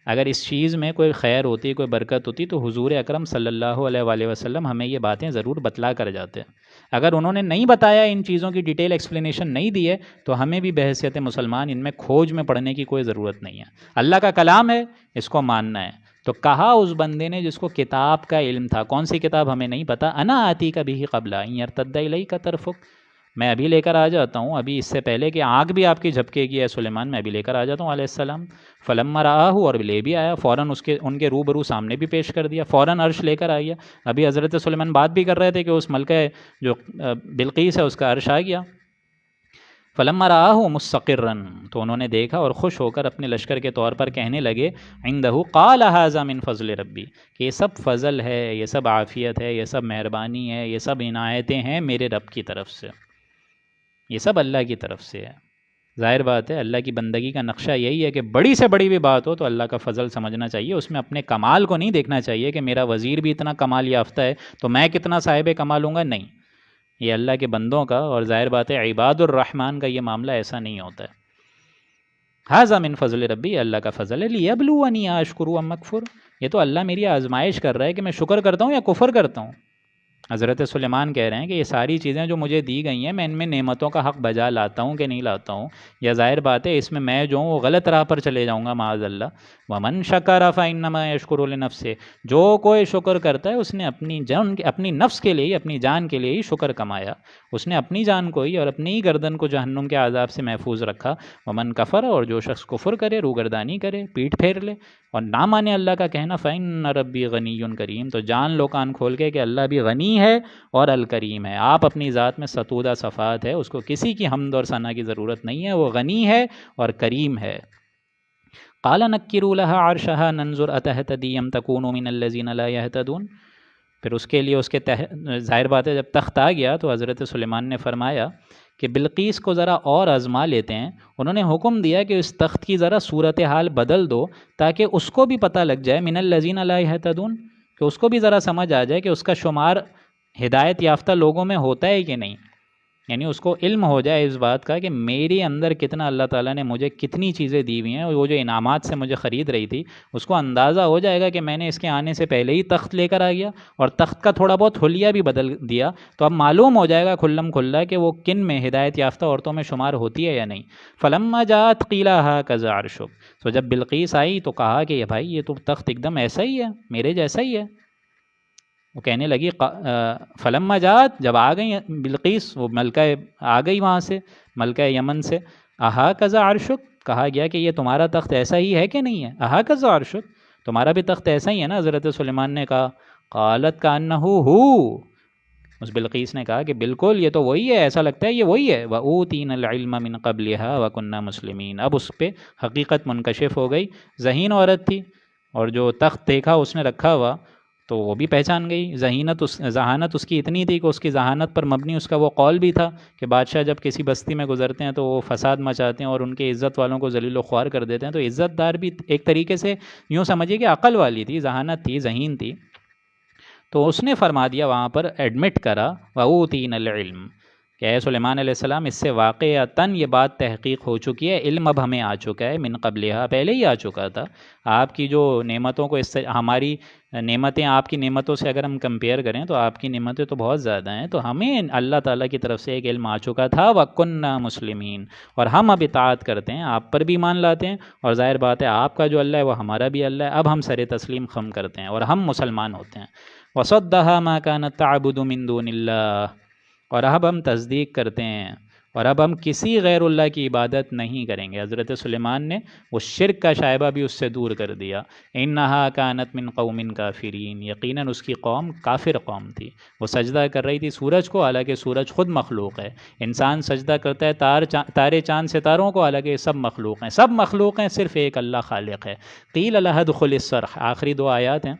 اگر اس چیز میں کوئی خیر ہوتی، کوئی برکت ہوتی تو حضور اکرم صلی اللہ علیہ وآلہ وسلم ہمیں یہ باتیں ضرور بتلا کر جاتے ہیں۔ اگر انہوں نے نہیں بتایا، ان چیزوں کی ڈیٹیل ایکسپلینیشن نہیں دی ہے، تو ہمیں بھی بحیثیت مسلمان ان میں کھوج میں پڑھنے کی کوئی ضرورت نہیں ہے۔ اللہ کا کلام ہے، اس کو ماننا ہے۔ تو کہا اس بندے نے جس کو کتاب کا علم تھا، کون سی کتاب ہمیں نہیں پتا، انا آتی کا بھی قبل ان یرتد الیک طرفک، میں ابھی لے کر آ جاتا ہوں، ابھی اس سے پہلے کہ آنکھ بھی آپ کی جھپکے گی ہے سلیمان، میں ابھی لے کر آ جاتا ہوں علیہ السلام۔ فلما رآہ، اور لے بھی آیا، فوراً ان کے روبرو سامنے بھی پیش کر دیا، فوراً عرش لے کر آ گیا۔ ابھی حضرت سلیمان بات بھی کر رہے تھے کہ اس ملکہ جو بلقیس ہے اس کا عرش آ گیا۔ فلما رآہ مستقرا، تو انہوں نے دیکھا اور خوش ہو کر اپنے لشکر کے طور پر کہنے لگے، عندہ قال ھذا من فضل ربی، کہ یہ سب فضل ہے، یہ سب عافیت ہے، یہ سب مہربانی ہے، یہ سب عنایتیں ہیں میرے رب کی طرف سے، یہ سب اللہ کی طرف سے ہے۔ ظاہر بات ہے اللہ کی بندگی کا نقشہ یہی ہے کہ بڑی سے بڑی بھی بات ہو تو اللہ کا فضل سمجھنا چاہیے، اس میں اپنے کمال کو نہیں دیکھنا چاہیے کہ میرا وزیر بھی اتنا کمال یافتہ ہے تو میں کتنا صاحب کمال ہوں گا، نہیں، یہ اللہ کے بندوں کا، اور ظاہر بات ہے عباد الرحمن کا یہ معاملہ ایسا نہیں ہوتا ہے۔ ھذا من فضل ربی، اللہ کا فضل ہے، لیبلونی اشکر ام اکفر، یہ تو اللہ میری آزمائش کر رہا ہے کہ میں شکر کرتا ہوں یا کفر کرتا ہوں۔ حضرت سلیمان کہہ رہے ہیں کہ یہ ساری چیزیں جو مجھے دی گئی ہیں، میں ان میں نعمتوں کا حق بجا لاتا ہوں کہ نہیں لاتا ہوں، یا ظاہر بات ہے اس میں جو ہوں وہ غلط راہ پر چلے جاؤں گا معاذ اللہ۔ ومن شکر فانما یشکر لنفسہ، جو کوئی شکر کرتا ہے اس نے اپنی نفس کے لیے، اپنی جان کے لیے ہی شکر کمایا، اس نے اپنی جان کو ہی اور اپنی ہی گردن کو جہنم کے عذاب سے محفوظ رکھا۔ ومن کفر، اور جو شخص کفر کرے، روگردانی کرے، پیٹ پھیر لے اور نہ مانے اللہ کا کہنا، فإن ربی غنی کریم، تو جان لو کان کھول کے کہ اللہ بھی غنی ہے اور الکریم ہے۔ آپ اپنی ذات میں ستودہ صفات ہے، اس کو کسی کی حمد اور ثنا کی ضرورت نہیں ہے، وہ غنی ہے اور کریم ہے۔ قال نکروا لها عرشها ننظر اتهتدی ام تکون من الذین لا یہتدون، پھر اس کے لیے ظاہر بات ہے جب تخت آ گیا تو حضرت سلیمان نے فرمایا کہ بلقیس کو ذرا اور آزما لیتے ہیں۔ انہوں نے حکم دیا کہ اس تخت کی ذرا صورتحال بدل دو تاکہ اس کو بھی پتہ لگ جائے، من الذین لا یہتدون، کہ اس کو بھی ذرا سمجھ آ جائے کہ اس کا شمار ہدایت یافتہ لوگوں میں ہوتا ہے کہ نہیں، یعنی اس کو علم ہو جائے اس بات کا کہ میرے اندر کتنا اللہ تعالیٰ نے مجھے کتنی چیزیں دی ہوئی ہیں، اور وہ جو انعامات سے مجھے خرید رہی تھی اس کو اندازہ ہو جائے گا کہ میں نے اس کے آنے سے پہلے ہی تخت لے کر آ گیا اور تخت کا تھوڑا بہت حلیہ بھی بدل دیا، تو اب معلوم ہو جائے گا کھلم کھلا کہ وہ کن میں ہدایت یافتہ عورتوں میں شمار ہوتی ہے یا نہیں۔ فلما جاءت قیل ھکذا عرشک، تو جب بلقیس آئی تو کہا کہ یہ بھائی یہ تو تخت ایک دم ایسا ہی ہے، میرے جیسا ہی ہے۔ وہ کہنے لگی فلما جات، جب آ گئی بلقیس، وہ ملکہ آ گئی وہاں سے، ملکہ یمن سے، اہا کذا عرشک، کہا گیا کہ یہ تمہارا تخت ایسا ہی ہے کہ نہیں ہے، اہا کذا عرشک، تمہارا بھی تخت ایسا ہی ہے نا؟ حضرت سلیمان نے کہا قالت کانہ ہو، اس بلقیس نے کہا کہ بالکل یہ تو وہی ہے، ایسا لگتا ہے یہ وہی ہے۔ وَأُوتِينَا الْعِلْمَ مِنْ قَبْلِهَا وَكُنَّا مُسْلِمِينَ، اب اس پہ حقیقت منکشف ہو گئی، ذہین عورت تھی اور جو تخت دیکھا اس نے رکھا ہوا تو وہ بھی پہچان گئی۔ ذہانت اس کی اتنی تھی کہ اس کی ذہانت پر مبنی اس کا وہ قول بھی تھا کہ بادشاہ جب کسی بستی میں گزرتے ہیں تو وہ فساد مچاتے ہیں اور ان کے عزت والوں کو ذلیل و خوار کر دیتے ہیں، تو عزت دار بھی ایک طریقے سے یوں سمجھیے کہ عقل والی تھی، ذہانت تھی، ذہین تھی، تو اس نے فرما دیا وہاں پر، ایڈمٹ کرا وَأُوتِينَا الْعِلْمَ، کہ اے سلیمان علیہ السلام اس سے واقعتاً یہ بات تحقیق ہو چکی ہے، علم اب ہمیں آ چکا ہے، من قبلہا، پہلے ہی آ چکا تھا۔ آپ کی جو نعمتوں کو، اس سے ہماری نعمتیں آپ کی نعمتوں سے اگر ہم کمپیئر کریں تو آپ کی نعمتیں تو بہت زیادہ ہیں، تو ہمیں اللہ تعالیٰ کی طرف سے ایک علم آ چکا تھا، وَكُنَّا مُسْلِمِينَ، اور ہم اب اطاعت کرتے ہیں، آپ پر بھی ایمان لاتے ہیں، اور ظاہر بات ہے آپ کا جو اللہ ہے وہ ہمارا بھی اللہ ہے، اب ہم سر تسلیم خم کرتے ہیں اور ہم مسلمان ہوتے ہیں۔ وَصَدَّهَا مَا كَانَتْ تَعْبُدُ مِن دُونِ اللَّهِ، اور اب ہم تصدیق کرتے ہیں اور اب ہم کسی غیر اللہ کی عبادت نہیں کریں گے۔ حضرت سلیمان نے وہ شرک کا شائبہ بھی اس سے دور کر دیا۔ انہا کانت من قوم کافرین، یقیناً اس کی قوم کافر قوم تھی، وہ سجدہ کر رہی تھی سورج کو، حالانکہ سورج خود مخلوق ہے۔ انسان سجدہ کرتا ہے تارے چاند ستاروں کو، حالانکہ یہ سب مخلوق ہیں، سب مخلوق ہیں، صرف ایک اللہ خالق ہے۔ قیل لها ادخل الصرح، آخری دو آیات ہیں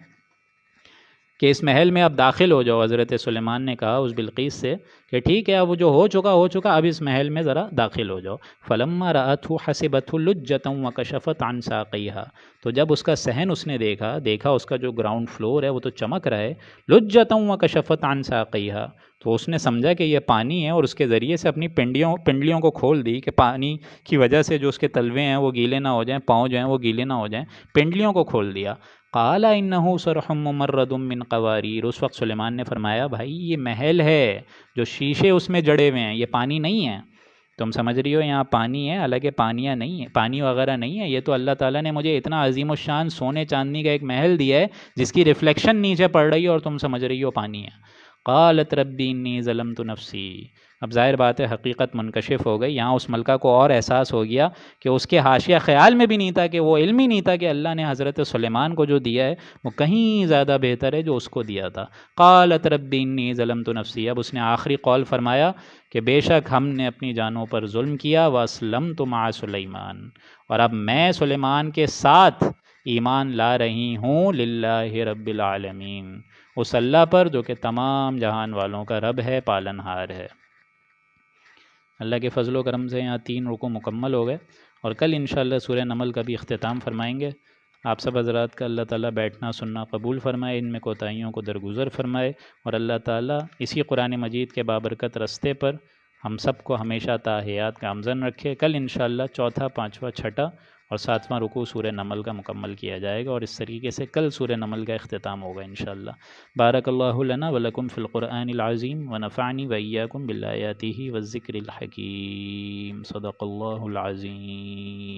کہ اس محل میں اب داخل ہو جاؤ۔ حضرت سلیمان نے کہا اس بلقیس سے کہ ٹھیک ہے، اب وہ جو ہو چکا، اب اس محل میں ذرا داخل ہو جاؤ۔ فلما رأته حسبته لجة وكشفت عن ساقيها، تو جب اس کا صحن اس نے دیکھا اس کا جو گراؤنڈ فلور ہے وہ تو چمک رہا ہے، لجة وكشفت عن ساقيها، تو اس نے سمجھا کہ یہ پانی ہے، اور اس کے ذریعے سے اپنی پنڈلیوں کو کھول دی کہ پانی کی وجہ سے جو اس کے تلوے ہیں وہ گیلے نہ ہو جائیں، پاؤں جو ہیں وہ گیلے نہ ہو جائیں، پنڈلیوں کو کھول دیا۔ قال انہ صرح ممرد من قواریر، اس وقت سلیمان نے فرمایا بھائی یہ محل ہے جو شیشے اس میں جڑے ہوئے ہیں، یہ پانی نہیں ہے۔ تم سمجھ رہی ہو یہاں پانی ہے، حالانکہ پانی وغیرہ نہیں ہے، یہ تو اللہ تعالیٰ نے مجھے اتنا عظیم الشان سونے چاندنی کا ایک محل دیا ہے جس کی ریفلیکشن نیچے پڑ رہی ہے اور تم سمجھ رہی ہو پانی ہے۔ قالت ربی انی ظلمت نفسی، اب ظاہر بات ہے حقیقت منکشف ہو گئی۔ یہاں اس ملکہ کو اور احساس ہو گیا کہ اس کے حاشیہ خیال میں بھی نہیں تھا، کہ وہ علم ہی نہیں تھا کہ اللہ نے حضرت سلیمان کو جو دیا ہے وہ کہیں زیادہ بہتر ہے جو اس کو دیا تھا۔ قالت ربی انی ظلمت نفسی، اب اس نے آخری قول فرمایا کہ بے شک ہم نے اپنی جانوں پر ظلم کیا، واسلمت مع سلیمان، اور اب میں سلیمان کے ساتھ ایمان لا رہی ہوں، للہ رب العالمین، اس اللہ پر جو کہ تمام جہان والوں کا رب ہے، پالنہار ہے۔ اللہ کے فضل و کرم سے یہاں 3 رکوع مکمل ہو گئے، اور کل انشاءاللہ سورہ نمل کا بھی اختتام فرمائیں گے۔ آپ سب حضرات کا اللہ تعالیٰ بیٹھنا سننا قبول فرمائے، ان میں کوتاہیوں کو درگزر فرمائے، اور اللہ تعالیٰ اسی قرآن مجید کے بابرکت رستے پر ہم سب کو ہمیشہ تا حیات گامزن رکھے۔ کل انشاءاللہ 4، 5، 6 اور 7واں رکوع سورہ نمل کا مکمل کیا جائے گا، اور اس طریقے سے کل سورہ نمل کا اختتام ہوگا انشاءاللہ۔ بارک اللہ لنا ولکم فی القرآن العظیم ونفعنی وإیاکم بالآیاتہ والذکر الحکیم، صدق اللہ العظیم۔